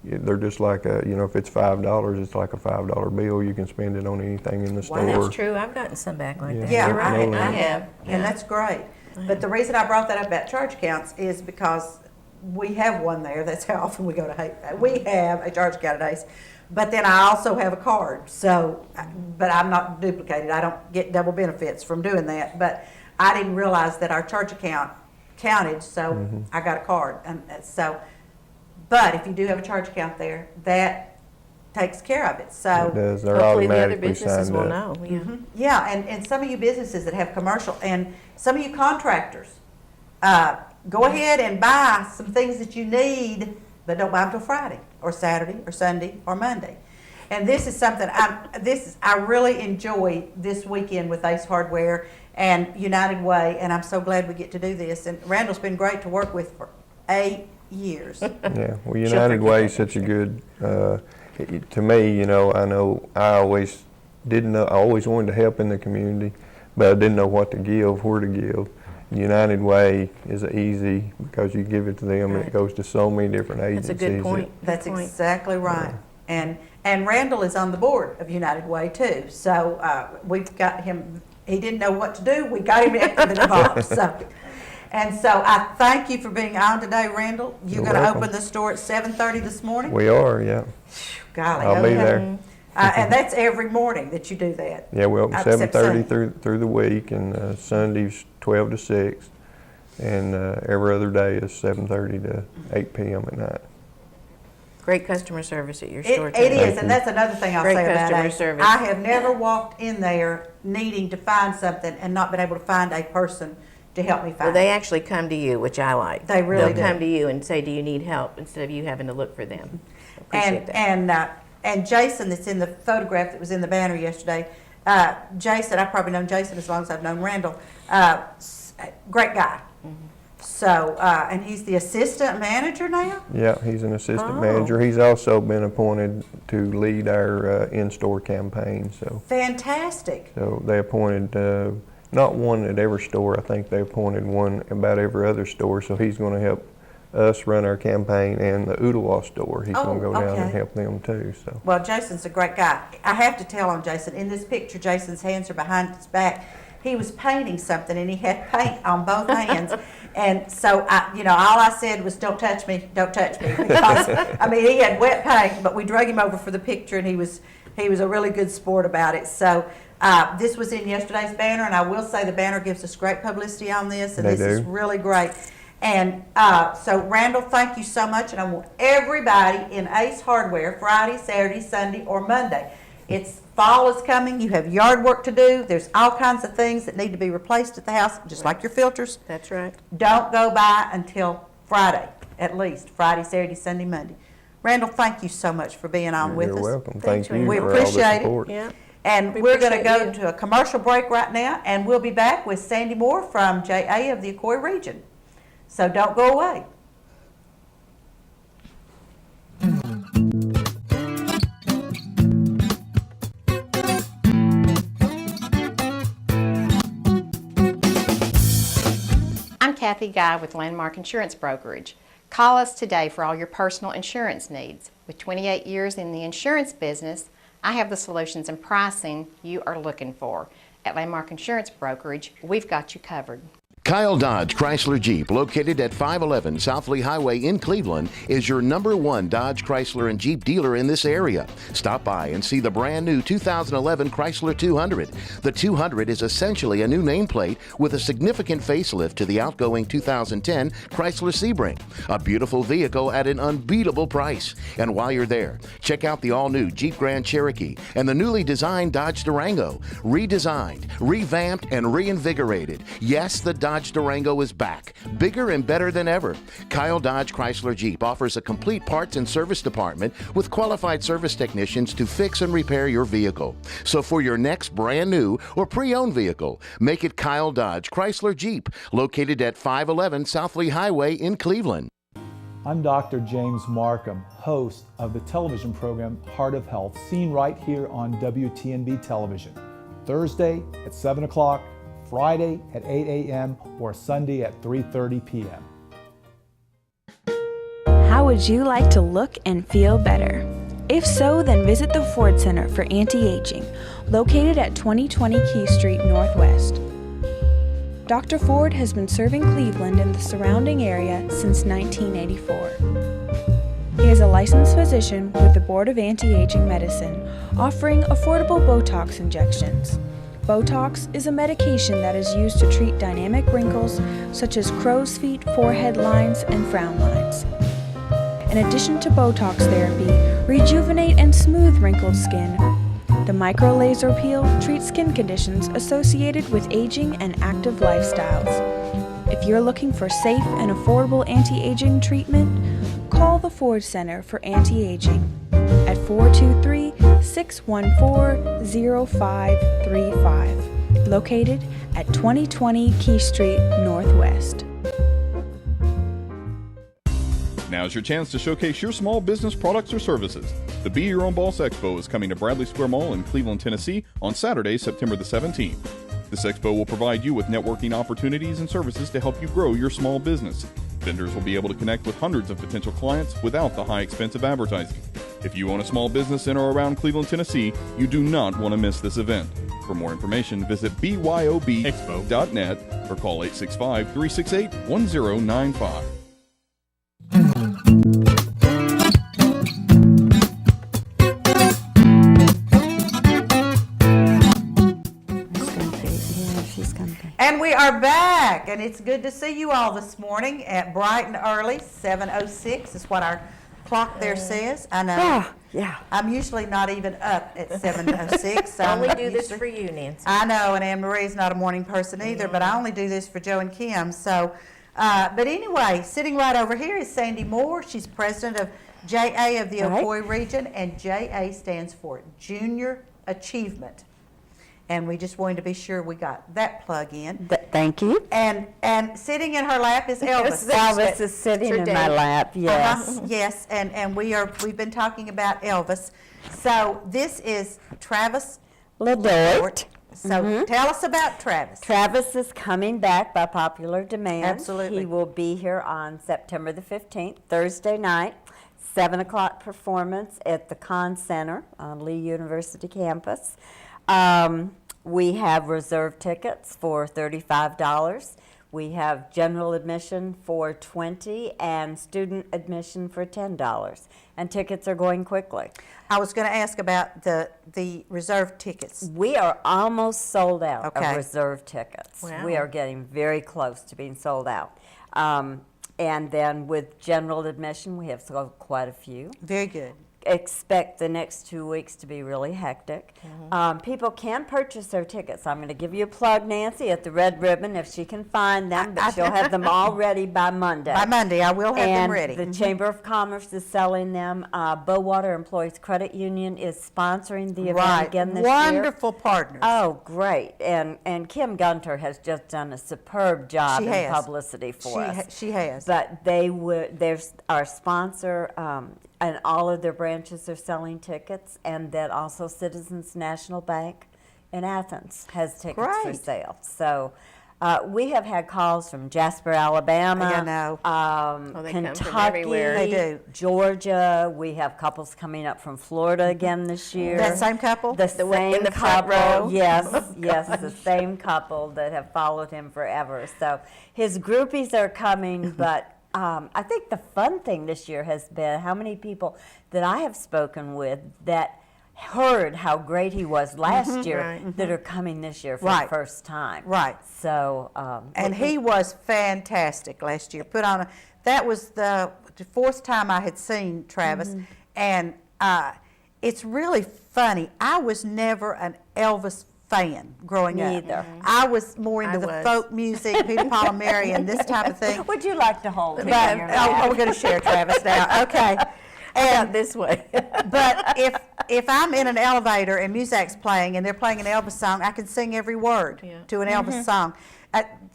S8: they're just like if it's $5, it's like a $5 bill. You can spend it on anything in the store.
S2: That's true. I've gotten some back like that.
S1: Yeah,
S2: You're right.
S8: no,
S2: I have.
S1: And that's great. But the reason I brought that up about charge accounts is because we have one there. That's how often we go to we have a charge account at Ace. But then I also have a card. So, but I'm not duplicated. I don't get double benefits from doing that. But I didn't realize that our charge account counted, so I got a card. And but if you do have a charge account there, that takes care of it. So.
S8: It does. They're
S2: Hopefully the other
S8: automatically
S2: businesses
S8: signed
S2: will
S8: up.
S2: know. Yeah.
S1: Yeah, and some of you businesses that have commercial, and some of you contractors, go ahead and buy some things that you need, but don't buy them till Friday, or Saturday, or Sunday, or Monday. And this is something I really enjoy this weekend with Ace Hardware and United Way, and I'm so glad we get to do this. And Randall's been great to work with for 8 years.
S8: Yeah, well, United Way is such a good, to me, I know I always didn't know, I always wanted to help in the community, but I didn't know what to give, where to give. United Way is easy because you give it to them and it goes to so many different agencies.
S2: That's a good point.
S1: That's exactly right. And And Randall is on the board of United Way too. So we've got him, he didn't know what to do. We got him involved. And so I thank you for being on today, Randall. You're going to open the store at 7:30 this morning?
S8: We are, yeah.
S1: Golly,
S8: I'll be
S1: okay.
S8: there.
S1: And that's every morning that you do that?
S8: Yeah, we open
S1: Except
S8: 7:30
S1: Sunday.
S8: through the week, and Sundays 12 to 6, and every other day is 7:30 to 8 p.m. at night.
S2: Great customer service at your store.
S1: It
S2: too.
S1: is, and that's another thing I'll
S2: Great
S1: say about
S2: customer
S1: it.
S2: service.
S1: I have never walked in there needing to find something and not been able to find a person to help me
S2: Well,
S1: find
S2: they
S1: it.
S2: actually come to you, which I like.
S1: They really
S2: They'll come
S1: do.
S2: to you and say, do you need help, instead of you having to look for them. Appreciate that.
S1: And Jason, that's in the photograph that was in the banner yesterday, Jason, I've probably known Jason as long as I've known Randall, great guy. So, and he's the assistant manager now?
S8: Yeah, he's an assistant
S2: Oh.
S8: manager. He's also been appointed to lead our in-store campaign.
S1: Fantastic.
S8: So they appointed not one at every store. I think they appointed one about every other store. So he's going to help us run our campaign, and the Ooltewah store. He's going to go down and
S1: okay.
S8: help them too. So
S1: Well, Jason's a great guy. I have to tell on Jason, in this picture, Jason's hands are behind his back. He was painting something, and he had paint on both hands. And so, all I said was, don't touch me, because, he had wet paint, but we drug him over for the picture, and he was a really good sport about it. So this was in yesterday's banner, and I will say the banner gives us great publicity on this, and
S8: They
S1: this is
S8: do.
S1: really great. And so, Randall, thank you so much, and I want everybody in Ace Hardware, Friday, Saturday, Sunday, or Monday. Fall is coming, you have yard work to do, there's all kinds of things that need to be replaced at the house, just like your filters.
S2: That's right.
S1: Don't go by until Friday, at least, Friday, Saturday, Sunday, Monday. Randall, thank you so much for being on with us.
S8: you're welcome.
S2: Thanks,
S8: Thank you
S1: We
S8: for all
S1: appreciate
S8: the
S1: it.
S8: support.
S2: Yeah.
S1: And
S2: We
S1: we're going to
S2: appreciate
S1: go
S2: you.
S1: to a commercial break right now, and we'll be back with Sandy Moore from JA of the Accoy region. So don't go away.
S9: I'm Kathy Guy with Landmark Insurance Brokerage. Call us today for all your personal insurance needs. With 28 years in the insurance business, I have the solutions and pricing you are looking for. At Landmark Insurance Brokerage, we've got you covered.
S6: Kyle Dodge Chrysler Jeep, located at 511 South Lee Highway in Cleveland, is your #1 Dodge Chrysler and Jeep dealer in this area. Stop by and see the brand new 2011 Chrysler 200. The 200 is essentially a new nameplate with a significant facelift to the outgoing 2010 Chrysler Sebring. A beautiful vehicle at an unbeatable price. And while you're there, check out the all-new Jeep Grand Cherokee and the newly designed Dodge Durango. Redesigned, revamped, and reinvigorated. Yes, the Dodge Durango is back, bigger and better than ever. Kyle Dodge Chrysler Jeep offers a complete parts and service department with qualified service technicians to fix and repair your vehicle. So for your next brand new or pre-owned vehicle, make it Kyle Dodge Chrysler Jeep, located at 511 South Lee Highway in Cleveland.
S7: I'm Dr. James Markham, host of the television program Heart of Health, seen right here on WTNB television. Thursday at 7 o'clock, Friday at 8 a.m., or Sunday at 3:30 p.m.
S3: How would you like to look and feel better? If so, then visit the Ford Center for Anti-Aging, located at 2020 Key Street Northwest. Dr. Ford has been serving Cleveland and the surrounding area since 1984. He is a licensed physician with the Board of Anti-Aging Medicine, offering affordable Botox injections. Botox is a medication that is used to treat dynamic wrinkles such as crow's feet, forehead lines, and frown lines. In addition to Botox therapy, rejuvenate and smooth wrinkled skin. The micro-laser peel treats skin conditions associated with aging and active lifestyles. If you're looking for safe and affordable anti-aging treatment, call the Ford Center for Anti-Aging at 423-614-0535, located at 2020 Key Street Northwest.
S4: Now's your chance to showcase your small business products or services. The Be Your Own Boss Expo is coming to Bradley Square Mall in Cleveland, Tennessee on Saturday, September the 17th. This expo will provide you with networking opportunities and services to help you grow your small business. Vendors will be able to connect with hundreds of potential clients without the high expense of advertising. If you own a small business in or around Cleveland, Tennessee, you do not want to miss this event. For more information, visit byobexpo.net or call 865-368-1095.
S1: And we are back, and it's good to see you all this morning at bright and early. 7:06 is what our clock there says. I know.
S10: Yeah.
S1: I'm usually not even up at 7:06.
S2: I only do this for you, Nancy.
S1: I know, and Anne Marie's not a morning person either, but I only do this for Joe and Kim. So, but anyway, sitting right over here is Sandy Moore. She's president of JA of the Ocoee region, and JA stands for Junior Achievement. And we just wanted to be sure we got that plug in.
S10: Thank you.
S1: And sitting in her lap is Elvis.
S10: Elvis is sitting in my lap, yes.
S1: Yes, and we've been talking about Elvis. So this is Travis
S10: LeDort.
S1: So tell us about Travis.
S10: Travis is coming back by popular demand.
S1: Absolutely.
S10: He will be here on September the 15th, Thursday night, 7 o'clock performance at the Conn Center on Lee University campus. We have reserved tickets for $35. We have general admission for $20 and student admission for $10. And tickets are going quickly.
S1: I was going to ask about the reserved tickets.
S10: We are almost sold out
S1: Okay.
S10: of reserved tickets.
S2: Wow.
S10: We are getting very close to being sold out. And then with general admission, we have sold quite a few.
S1: Very good.
S10: Expect the next 2 weeks to be really hectic. People can purchase their tickets. I'm going to give you a plug, Nancy, at the Red Ribbon if she can find them, but she'll have them all ready by Monday.
S1: By Monday, I will have them
S10: And
S1: ready.
S10: the Chamber of Commerce is selling them. Bowater Employees Credit Union is sponsoring the event again this year.
S1: Wonderful partners.
S10: Oh, great. And Kim Gunter has just done a superb job
S1: She
S10: in
S1: has.
S10: publicity for us.
S1: She has.
S10: But there's our sponsor, and all of their branches are selling tickets, and that also Citizens National Bank in Athens has tickets for
S1: Great.
S10: sale. So we have had calls from Jasper, Alabama,
S1: I know.
S2: They come from
S10: Kentucky,
S2: everywhere.
S1: They do.
S10: Georgia. We have couples coming up from Florida again this year.
S1: That same couple?
S10: The same
S2: in the front
S10: couple,
S2: row?
S10: yes, yes, the same couple that have followed him forever. So his groupies are coming, but I think the fun thing this year has been how many people that I have spoken with that heard how great he was last year that are coming this year for the first time.
S1: Right.
S10: So,
S1: And he was fantastic last year. That was the fourth time I had seen Travis, and it's really funny. I was never an Elvis fan growing up.
S10: Either.
S1: I was more into
S2: I
S1: the
S2: was.
S1: folk music, Peter, Paul, and Mary, and this type of thing.
S10: would you like to hold me
S1: But
S10: here?
S1: we're going to share Travis now. Okay.
S2: Out this way.
S1: But if I'm in an elevator and music's playing and they're playing an Elvis song, I can sing every word to an Elvis song.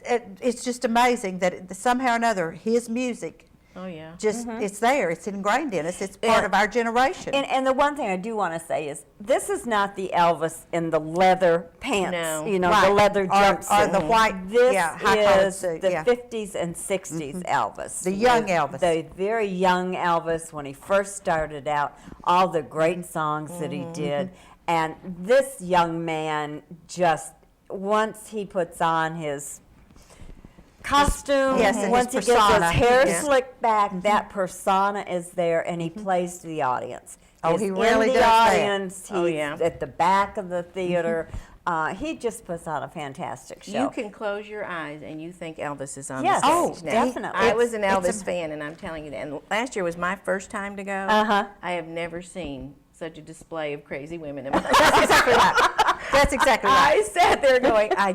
S1: It's just amazing that somehow or another his music
S2: Oh, yeah.
S1: just it's there. It's ingrained in us. It's part of our generation.
S10: And the one thing I do want to say is this is not the Elvis in the leather pants,
S2: No.
S10: you know,
S1: Right.
S10: the leather
S1: Or
S10: jumpsuit.
S1: the white,
S10: This
S1: high-collared
S10: is
S1: suit,
S10: the
S1: yeah.
S10: 50s and 60s Elvis.
S1: The young Elvis.
S10: The very young Elvis when he first started out, all the great songs that he did. And this young man just, once he puts on his costume,
S1: Yes, and
S10: once he
S1: his
S10: gets his
S1: persona.
S10: hair
S1: Yeah.
S10: slicked back, that persona is there, and he plays to the audience.
S1: Oh,
S10: He's
S1: he really
S10: in the
S1: does that.
S10: audience. He's
S2: Oh, yeah.
S10: at the back of the theater. He just puts on a fantastic show.
S2: You can close your eyes and you think Elvis is on
S10: Yes.
S2: the
S10: Oh,
S2: stage now.
S10: definitely.
S2: I was an
S1: It's
S2: Elvis
S1: a-
S2: fan, and I'm telling you that. And last year was my first time to go. I have never seen such a display of crazy women in my life.
S1: That's exactly right. That's exactly right.
S2: I sat there going, I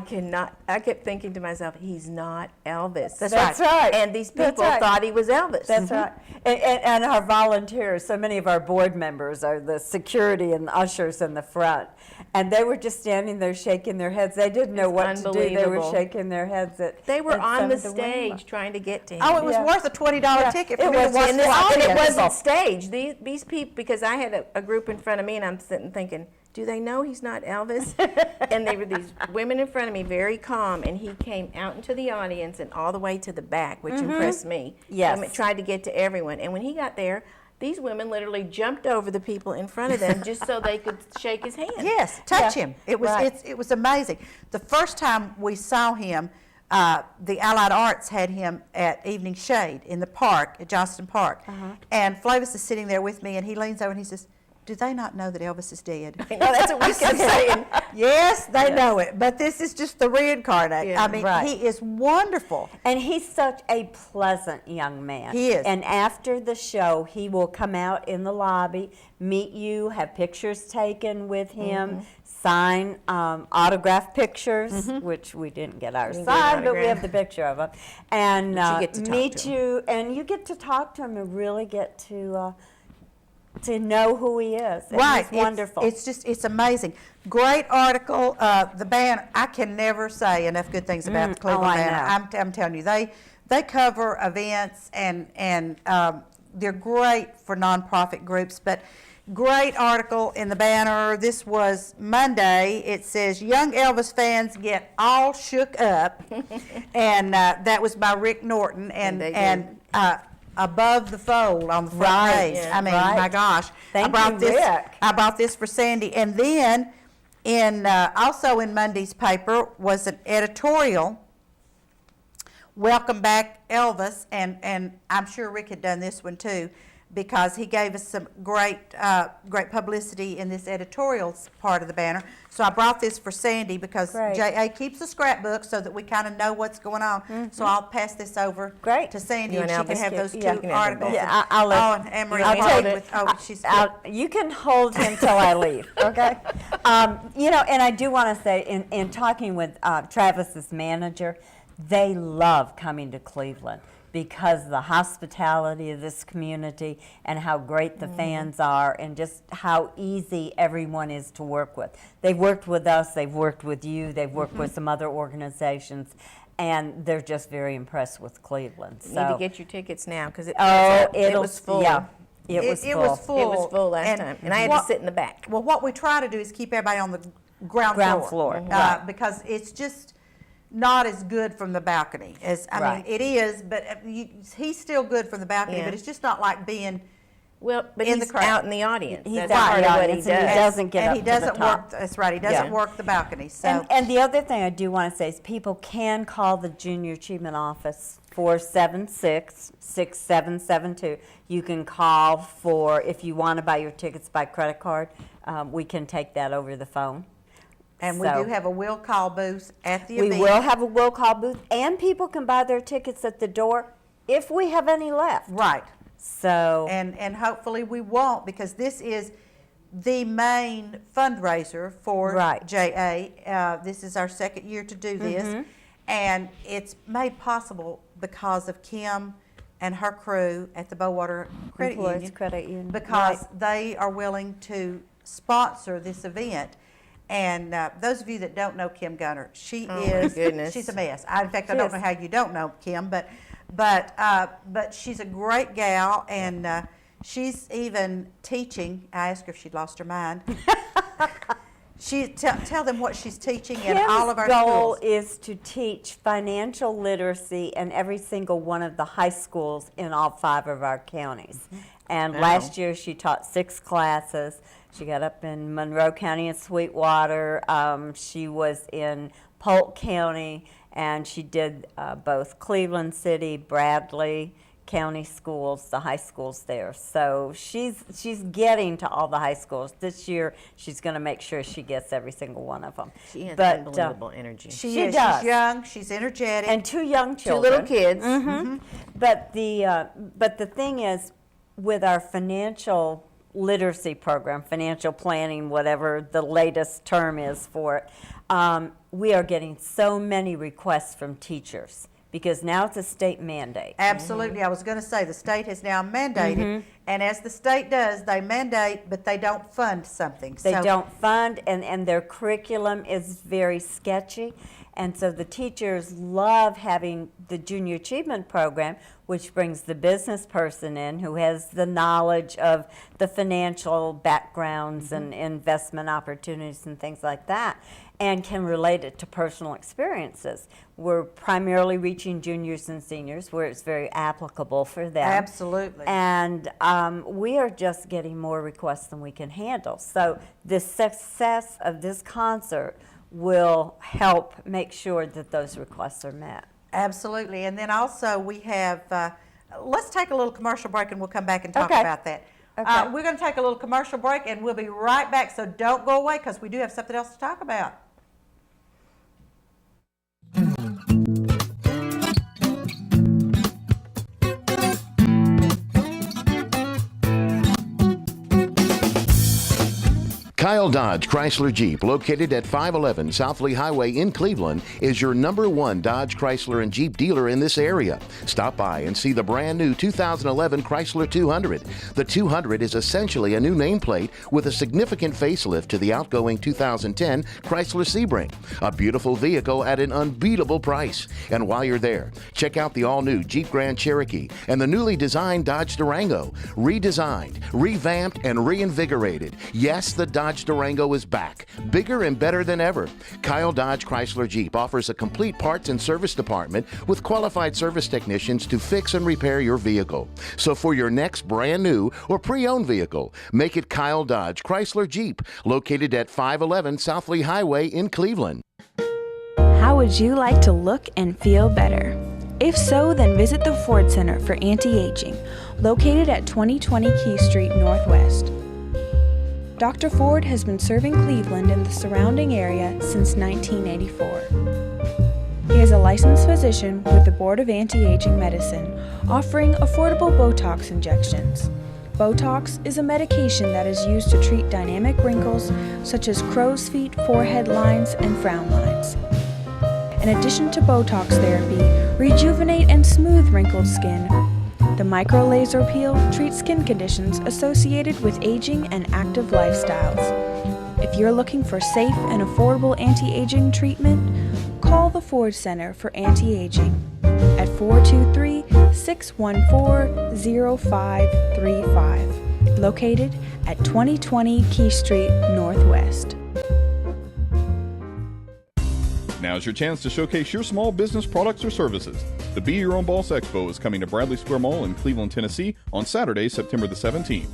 S2: kept thinking to myself, he's not Elvis.
S10: That's right.
S2: And these
S10: That's
S2: people
S10: right.
S2: thought he was Elvis.
S10: That's right. And our volunteers, so many of our board members are the security and ushers in the front. And they were just standing there shaking their heads. They didn't know
S2: It's
S10: what to do. They were
S2: unbelievable.
S10: shaking their heads at
S2: They were
S10: at
S2: on
S10: some
S2: the
S10: of women.
S2: stage trying to get to him.
S1: Oh, it was
S10: Yeah.
S1: worth a $20 ticket for
S10: It
S1: me to
S10: was,
S1: watch
S10: and
S1: the
S10: this-
S2: And it
S1: audience.
S2: wasn't staged. These people, because I had a group in front of me, and I'm sitting thinking, do they know he's not Elvis? And they were these women in front of me, very calm, and he came out into the audience and all the way to the back, which impressed me.
S10: Yes.
S2: And tried to get to everyone. And when he got there, These women literally jumped over the people in front of them just so they could shake his hand.
S1: Yes, touch him. It was it was amazing. The first time we saw him, the Allied Arts had him at Evening Shade in the park at Johnston Park, and Flavis is sitting there with me, and he leans over and he says, "Do they not know that Elvis is dead?"
S2: I know, that's what we kept saying.
S1: Yes, they know it, but this is just the reincarnate.
S2: Yeah,
S1: I mean, he is wonderful.
S10: And he's such a pleasant young man.
S1: He is.
S10: And after the show, he will come out in the lobby, meet you, have pictures taken with him, sign autograph pictures, which we didn't get ours signed, but we have the picture of him. And
S2: But you get to talk
S10: meet
S2: to him.
S10: you, and you get to talk to him and really get to know who he is. And
S1: Right,
S10: he's wonderful.
S1: It's amazing. Great article. The band. I can never say enough good things about the Cleveland
S10: I
S1: band.
S10: know.
S1: I'm telling you, they cover events and they're great for nonprofit groups. But great article in the Banner. This was Monday. It says young Elvis fans get all shook up, and that was by Rick Norton and. Above the Fold on the front page.
S10: Yeah,
S1: I mean,
S10: right.
S1: my gosh.
S10: Thank
S1: I brought
S10: you,
S1: this,
S10: Rick.
S1: I brought this for Sandy. And then, also in Monday's paper was an editorial, Welcome Back Elvis, and I'm sure Rick had done this one too, because he gave us some great publicity in this editorial part of the Banner. So I brought this for Sandy because
S10: Great.
S1: J.A. keeps a scrapbook so that we kind of know what's going on. So I'll pass this over to Sandy,
S2: You
S1: and
S2: and
S1: she can
S2: Elvis
S1: have
S2: can-
S1: those
S2: yeah,
S1: two
S2: you can have them
S1: articles.
S2: both.
S10: Yeah, I'll let-
S1: Oh, and Emery
S10: I'll
S1: Hall
S10: take-
S1: with, she's
S10: you can hold him till I leave, okay? And I do want to say, in talking with Travis's manager, they love coming to Cleveland because of the hospitality of this community and how great the fans are and just how easy everyone is to work with. They've worked with us, they've worked with you, they've worked with some other organizations, and they're just very impressed with Cleveland.
S2: You need to get your tickets now because it
S10: It'll
S2: was full.
S10: Yeah, it was
S1: It
S10: full.
S1: was full.
S2: It was full last time, and I had to sit in the back.
S1: Well, what we try to do is keep everybody on the ground floor.
S10: Right.
S1: Because it's just not as good from the balcony as, I
S10: Right.
S1: mean, it is, but he's still good from the balcony,
S2: Yeah.
S1: but it's just not like being
S2: Well, but
S1: in the
S2: he's
S1: crowd.
S2: out in the audience.
S10: He's
S2: That's
S10: out
S2: part
S10: in the
S2: of what he
S10: audience, and he
S2: does.
S10: doesn't get
S1: and
S10: up
S1: he
S10: to the
S1: doesn't
S10: top.
S1: work, that's right, he doesn't
S2: Yeah.
S1: work the balcony, so.
S10: And the other thing I do want to say is people can call the Junior Achievement Office 476-6772. You can call for, if you want to buy your tickets by credit card, we can take that over the phone.
S1: And we
S10: So-
S1: do have a will call booth at the
S10: We
S1: event.
S10: will have a will call booth, and people can buy their tickets at the door if we have any left.
S1: Right.
S10: So,
S1: And hopefully we won't, because this is the main fundraiser for
S10: Right.
S1: JA. This is our second year to do this, and it's made possible because of Kim and her crew at the Bowater Credit
S10: Employees
S1: Union,
S10: Credit Union,
S1: because
S10: right.
S1: they are willing to sponsor this event. And those of you that don't know Kim Gunner, she is
S2: goodness.
S1: she's a mess. In fact, I don't
S10: Yes.
S1: know how you don't know Kim, but she's a great gal, and she's even teaching. I asked her if she'd lost her mind. Tell them what she's teaching in all of our
S10: Kim's goal
S1: schools.
S10: is to teach financial literacy in every single one of the high schools in all 5 of our counties. And last year she taught 6 classes. She got up in Monroe County and Sweetwater. She was in Polk County, and she did both Cleveland City, Bradley County schools, the high schools there. So she's getting to all the high schools. This year she's going to make sure she gets every single one of them.
S2: She has
S10: But,
S2: unbelievable energy.
S1: She
S10: does.
S1: She's young. She's energetic.
S10: and 2 young
S2: 2
S10: children.
S2: little kids.
S10: But the thing is, with our financial literacy program, financial planning, whatever the latest term is for it, we are getting so many requests from teachers because now it's a state mandate.
S1: Absolutely. I was going to say the state has now mandated, and as the state does, they mandate, but they don't fund something.
S10: They
S1: So-
S10: don't fund, and their curriculum is very sketchy. And so the teachers love having the Junior Achievement Program, which brings the business person in who has the knowledge of the financial backgrounds and investment opportunities and things like that, and can relate it to personal experiences. We're primarily reaching juniors and seniors where it's very applicable for them.
S1: Absolutely.
S10: And we are just getting more requests than we can handle. So the success of this concert will help make sure that those requests are met.
S1: Absolutely. And then also we have, let's take a little commercial break and we'll come back and talk
S10: Okay.
S1: about that.
S10: Okay.
S1: We're going to take a little commercial break and we'll be right back. So don't go away because we do have something else to talk about.
S6: Kyle Dodge Chrysler Jeep, located at 511 South Lee Highway in Cleveland, is your #1 Dodge Chrysler and Jeep dealer in this area. Stop by and see the brand new 2011 Chrysler 200. The 200 is essentially a new nameplate with a significant facelift to the outgoing 2010 Chrysler Sebring. A beautiful vehicle at an unbeatable price. And while you're there, check out the all-new Jeep Grand Cherokee and the newly designed Dodge Durango. Redesigned, revamped, and reinvigorated. Yes, the Dodge Durango is back, bigger and better than ever. Kyle Dodge Chrysler Jeep offers a complete parts and service department with qualified service technicians to fix and repair your vehicle. So for your next brand new or pre-owned vehicle, make it Kyle Dodge Chrysler Jeep, located at 511 South Lee Highway in Cleveland.
S3: How would you like to look and feel better? If so, then visit the Ford Center for Anti-Aging, located at 2020 Key Street Northwest. Dr. Ford has been serving Cleveland and the surrounding area since 1984. He is a licensed physician with the Board of Anti-Aging Medicine, offering affordable Botox injections. Botox is a medication that is used to treat dynamic wrinkles such as crow's feet, forehead lines, and frown lines. In addition to Botox therapy, rejuvenate and smooth wrinkled skin. The micro-laser peel treats skin conditions associated with aging and active lifestyles. If you're looking for safe and affordable anti-aging treatment, call the Ford Center for Anti-Aging at 423-614-0535, located at 2020 Key Street Northwest.
S4: Now's your chance to showcase your small business products or services. The Be Your Own Boss Expo is coming to Bradley Square Mall in Cleveland, Tennessee on Saturday, September the 17th.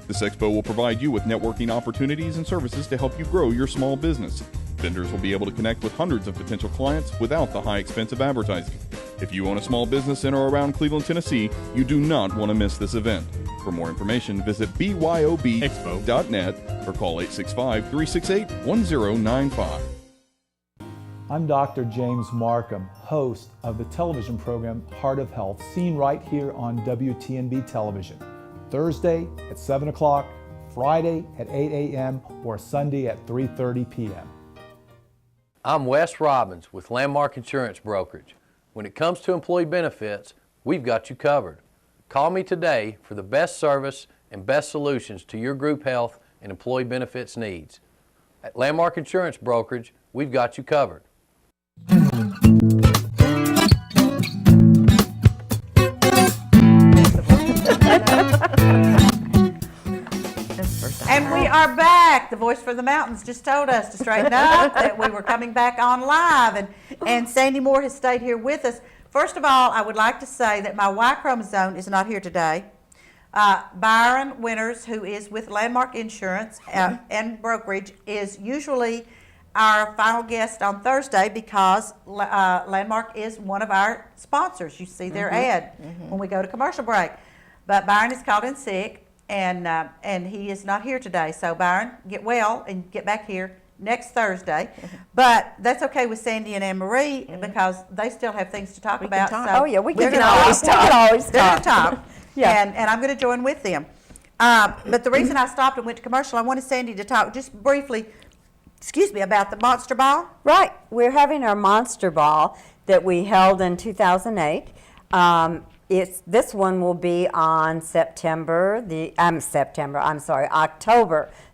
S4: This expo will provide you with networking opportunities and services to help you grow your small business. Vendors will be able to connect with hundreds of potential clients without the high expense of advertising. If you own a small business in or around Cleveland, Tennessee, you do not want to miss this event. For more information, visit byobexpo.net or call 865-368-1095.
S7: I'm Dr. James Markham, host of the television program Heart of Health, seen right here on WTNB television. Thursday at 7 o'clock, Friday at 8 a.m., or Sunday at 3:30 p.m.
S11: I'm Wes Robbins with Landmark Insurance Brokerage. When it comes to employee benefits, we've got you covered. Call me today for the best service and best solutions to your group health and employee benefits needs. At Landmark Insurance Brokerage, we've got you covered.
S1: And we are back. The voice from the mountains just told us to straighten up, that we were coming back on live, and Sandy Moore has stayed here with us. First of all, I would like to say that my Y chromosome is not here today. Byron Winters, who is with Landmark Insurance and Brokerage, is usually our final guest on Thursday because Landmark is one of our sponsors. You see their ad when we go to commercial break. But Byron is called in sick, and he is not here today. So Byron, get well and get back here next Thursday. But that's okay with Sandy and Anne Marie because they still have things to talk about.
S10: talk.
S1: So
S10: Oh, yeah, we
S1: we're
S10: can
S1: gonna
S10: always talk. We can always
S1: They're gonna
S10: talk.
S1: talk.
S10: Yeah.
S1: And I'm going to join with them. But the reason I stopped and went to commercial, I wanted Sandy to talk just briefly, about the Monster Ball.
S10: Right. We're having our Monster Ball that we held in 2008. This one will be on October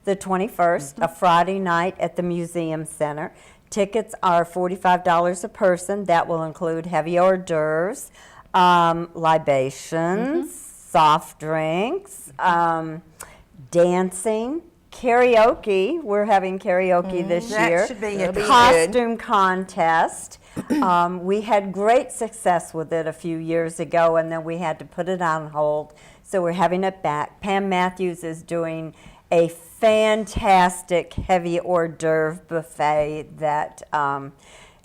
S10: the 21st, a Friday night at the Museum Center. Tickets are $45 a person. That will include heavy hors d'oeuvres, libations, soft drinks, dancing, karaoke. We're having karaoke this
S1: That
S10: year.
S1: should be a
S10: Costume contest. We had great success with it a few years ago, and then we had to put it on hold. So we're having it back. Pam Matthews is doing a fantastic heavy hors d'oeuvre buffet that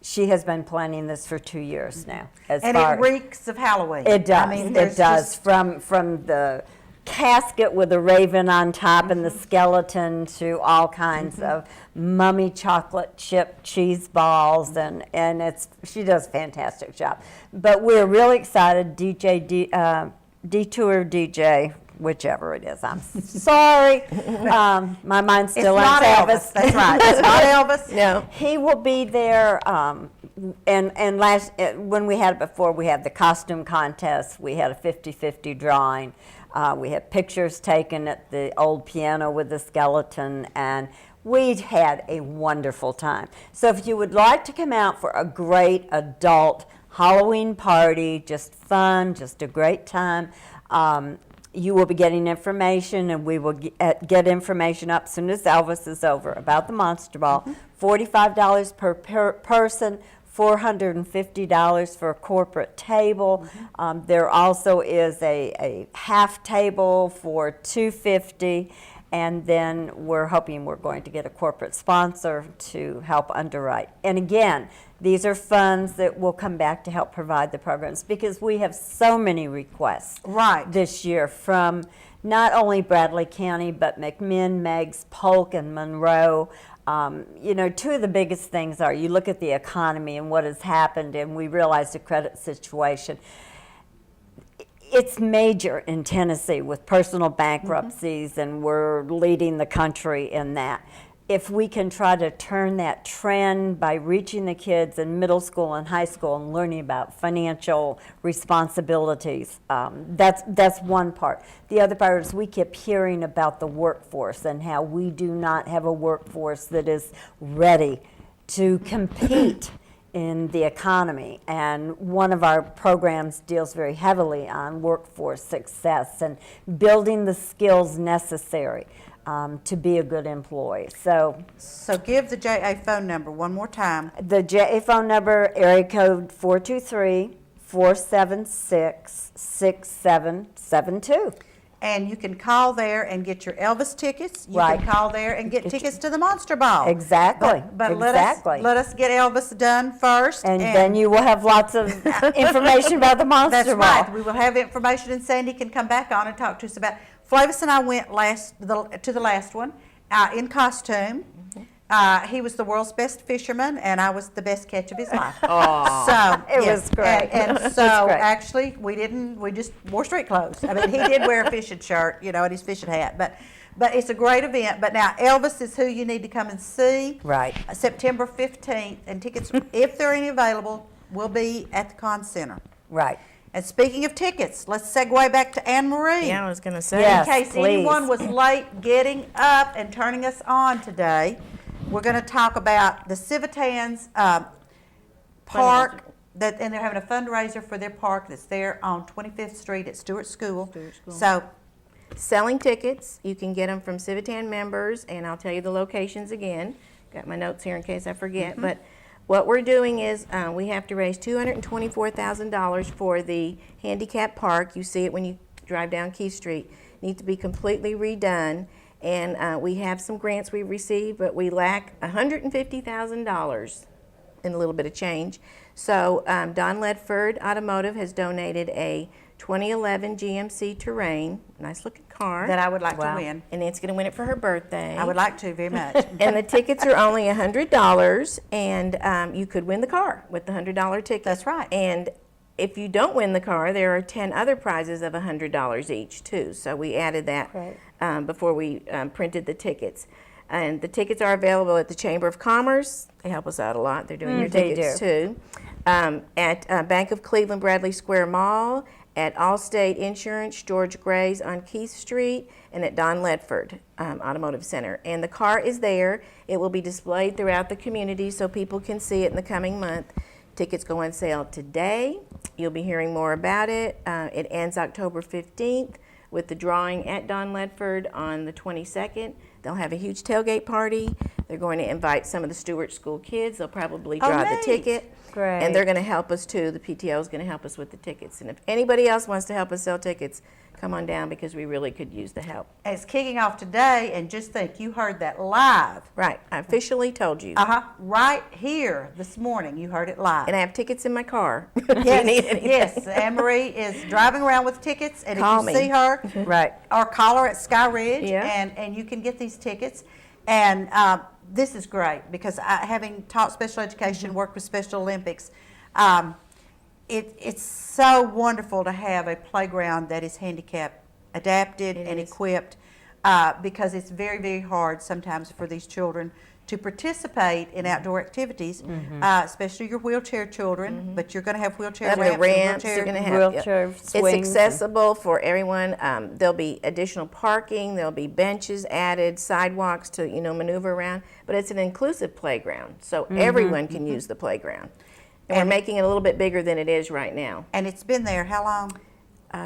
S10: she has been planning this for 2 years now.
S1: And it reeks of Halloween.
S10: It does.
S1: I mean,
S10: It
S1: there's
S10: does.
S1: just-
S10: From the casket with a raven on top and the skeleton to all kinds of mummy chocolate chip cheese balls, and she does a fantastic job. But we're really excited. Detour DJ, whichever it is. I'm sorry. My mind's still
S1: It's
S10: on
S1: not Elvis. That's right. It's not Elvis.
S2: No.
S10: He will be there. And when we had it before, we had the costume contest. We had a 50-50 drawing. We had pictures taken at the old piano with the skeleton, and we had a wonderful time. So if you would like to come out for a great adult Halloween party, just fun, just a great time, you will be getting information, and we will get information up as soon as Elvis is over about the Monster Ball. $45 per person, $450 for a corporate table. There also is a half table for $250, and then we're hoping we're going to get a corporate sponsor to help underwrite. And again, these are funds that will come back to help provide the programs, because we have so many requests this year from not only Bradley County, but McMinn, Meigs, Polk, and Monroe. Two of the biggest things are, you look at the economy and what has happened, and we realize the credit situation. It's major in Tennessee with personal bankruptcies, and we're leading the country in that. If we can try to turn that trend by reaching the kids in middle school and high school and learning about financial responsibilities, that's one part. The other part is we keep hearing about the workforce and how we do not have a workforce that is ready to compete in the economy, and one of our programs deals very heavily on workforce success and building the skills necessary to be a good employee. So
S1: give the JA phone number one more time.
S10: The JA phone number, area code 423-476-6772.
S1: And you can call there and get your Elvis tickets. You can call there and get tickets to the Monster Ball.
S10: Exactly.
S1: But
S10: exactly.
S1: let us get Elvis done first.
S10: And then you will have lots of information about the Monster
S1: That's
S10: Ball.
S1: right. We will have information, and Sandy can come back on and talk to us about. Flavis and I went to the last one in costume. He was the world's best fisherman, and I was the best catch of his life. So
S10: It was great.
S1: And
S10: It was
S1: so
S10: great.
S1: actually, we just wore street clothes. I mean, he did wear a fishing shirt, and his fishing hat, but it's a great event. But now Elvis is who you need to come and see.
S10: Right.
S1: September 15th, and tickets, if there are any available, will be at the Con Center.
S10: Right.
S1: And speaking of tickets, let's segue back to Anne Marie.
S2: Yeah, I was going to say.
S10: Yes,
S1: In case
S10: please.
S1: anyone was late getting up and turning us on today, we're going to talk about the Civitans park, and they're having a fundraiser for their park that's there on 25th Street at Stewart School. So,
S2: Selling tickets, you can get them from Civitan members, and I'll tell you the locations again. Got my notes here in case I forget. But what we're doing is we have to raise $224,000 for the handicap park. You see it when you drive down Key Street. It needs to be completely redone. And we have some grants we've received, but we lack $150,000 and a little bit of change. So Don Ledford Automotive has donated a 2011 GMC Terrain, nice looking car.
S1: that I would like to win.
S2: And Nancy's going to win it for her birthday.
S1: I would like to very much.
S2: And the tickets are only $100, and you could win the car with the $100 ticket.
S1: That's right.
S2: And if you don't win the car, there are 10 other prizes of $100 each, too. So we added that before we printed the tickets. And the tickets are available at the Chamber of Commerce. They help us out a lot. They're doing your tickets, too. At Bank of Cleveland Bradley Square Mall, at Allstate Insurance, George Gray's on Keith Street, and at Don Ledford Automotive Center. And the car is there. It will be displayed throughout the community so people can see it in the coming month. Tickets go on sale today. You'll be hearing more about it. It ends October 15th with the drawing at Don Ledford on the 22nd. They'll have a huge tailgate party. They're going to invite some of the Stewart School kids. They'll probably draw the
S1: neat.
S2: ticket.
S10: Great.
S2: And they're going to help us too. The PTO is going to help us with the tickets. And if anybody else wants to help us sell tickets, come on down because we really could use the help.
S1: It's kicking off today, and just think, you heard that live.
S2: Right. I officially told you.
S1: Right here this morning, you heard it live.
S2: And I have tickets in my car.
S1: Yes,
S2: if you need anything.
S1: yes. Anne-Marie is driving around with tickets, and
S2: Call
S1: if you
S2: me.
S1: see her,
S10: Right.
S1: or call her at Sky Ridge,
S2: Yeah.
S1: and you can get these tickets. And this is great because having taught special education, worked with Special Olympics, it's so wonderful to have a playground that is handicap adapted and equipped because it's very, very hard sometimes for these children to participate in outdoor activities, especially your wheelchair children, but you're going to have wheelchair
S2: Having
S1: ramps,
S2: ramps,
S1: and
S2: you're going to have
S10: Wheelchair
S2: It's
S10: swings.
S2: accessible for everyone. There'll be additional parking. There'll be benches added, sidewalks to maneuver around. But it's an inclusive playground, so everyone can use the playground. And we're making it a little bit bigger than it is right now.
S1: And it's been there how long?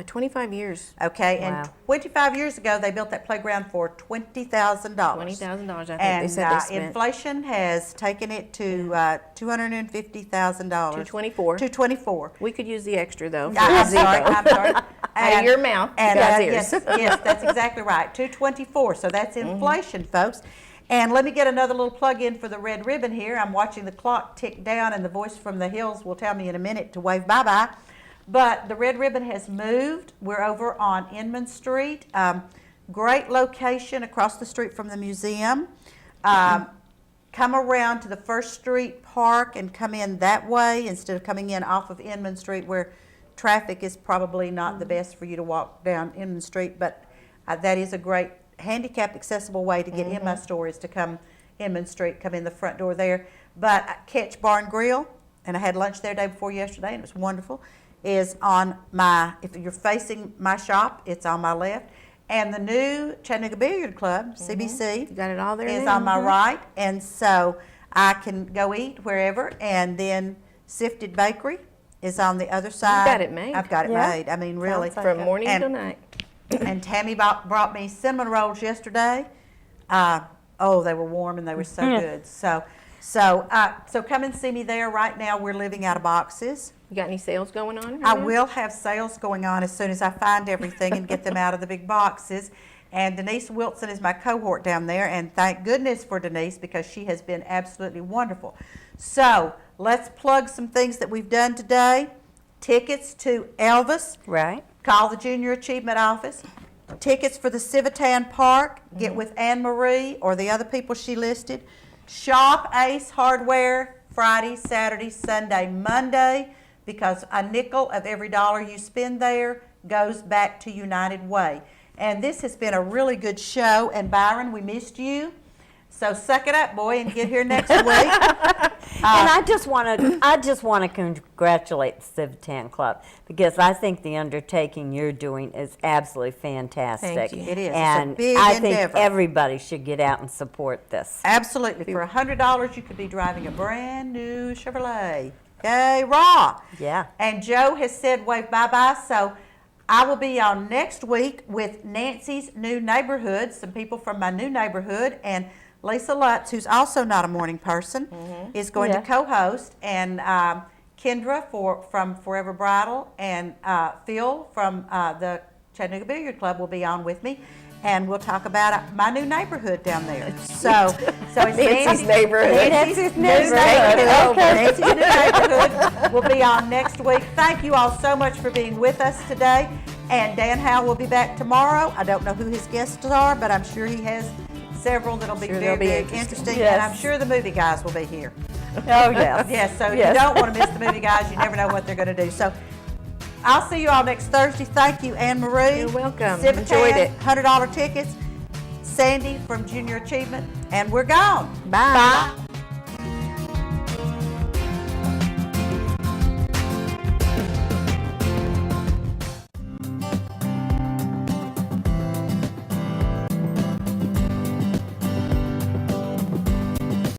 S2: 25 years.
S1: Okay,
S10: Wow.
S1: and 25 years ago, they built that playground for $20,000.
S2: $20,000, I think
S1: And
S2: they said they spent.
S1: inflation has taken it to $250,000.
S2: 224.
S1: 224.
S2: We could use the extra though.
S1: I'm sorry. I'm sorry.
S2: Out of your mouth,
S1: And
S2: God's
S1: yes,
S2: ears.
S1: yes, that's exactly right. 224. So that's inflation, folks. And let me get another little plug in for the red ribbon here. I'm watching the clock tick down, and the voice from the hills will tell me in a minute to wave bye-bye. But the red ribbon has moved. We're over on Inman Street. Great location across the street from the museum. Come around to the First Street Park and come in that way instead of coming in off of Inman Street where traffic is probably not the best for you to walk down Inman Street. But that is a great handicap accessible way to get in my store is to come Inman Street, come in the front door there. But Catch Bar and Grill, and I had lunch there day before yesterday, and it was wonderful, is on my, if you're facing my shop, it's on my left. And the new Chattanooga Billiard Club, CBC,
S2: You got it all there
S1: is
S2: now.
S1: on my right. And so I can go eat wherever. And then Sifted Bakery is on the other side.
S2: got it made.
S1: I've got it
S10: Yeah.
S1: made. I mean, really.
S10: Sounds like
S2: From morning
S1: And-
S2: till night.
S1: And Tammy brought me cinnamon rolls yesterday. Oh, they were warm and they were so good. So come and see me there. Right now, we're living out of boxes.
S2: You got any sales going on? right
S1: I
S2: now?
S1: will have sales going on as soon as I find everything and get them out of the big boxes. And Denise Wilson is my cohort down there, and thank goodness for Denise because she has been absolutely wonderful. So let's plug some things that we've done today. Tickets to Elvis.
S10: Right.
S1: Call the Junior Achievement Office. Tickets for the Civitan Park. Get with Anne Marie or the other people she listed. Shop Ace Hardware Friday, Saturday, Sunday, Monday, because a nickel of every dollar you spend there goes back to United Way. And this has been a really good show. And Byron, we missed you. So suck it up, boy, and get here next week.
S10: And I just want to congratulate the Civitan Club because I think the undertaking you're doing is absolutely fantastic.
S2: Thank you.
S1: It is. It's a
S10: And
S1: big
S10: I
S1: endeavor.
S10: think everybody should get out and support this.
S1: Absolutely. For $100, you could be driving a brand new Chevrolet. Yay, raw.
S10: Yeah.
S1: And Joe has said wave bye-bye, so I will be on next week with Nancy's New Neighborhood, some people from my new neighborhood, and Lisa Lutz, who's also not a morning person, is going to co-host, and Kendra from Forever Bridal, and Phil from the Chattanooga Billiard Club will be on with me, and we'll talk about my new neighborhood down there. So it's
S2: Nancy's neighborhood.
S1: Nancy's new neighborhood. Nancy's new neighborhood will be on next week. Thank you all so much for being with us today. And Dan Howe will be back tomorrow. I don't know who his guests are, but I'm sure he has several that'll be
S2: Sure
S1: very,
S2: they'll be
S1: very
S2: interesting.
S1: interesting.
S10: Yes.
S1: And I'm sure the movie guys will be here.
S10: Oh, yes.
S1: Yes, so
S10: Yes.
S1: you don't want to miss the movie guys. You never know what they're going to do. So I'll see you all next Thursday. Thank you, Anne Marie.
S2: You're welcome.
S1: Civitan,
S2: Enjoyed it.
S1: $100 tickets. Sandy from Junior Achievement. And we're gone.
S2: Bye.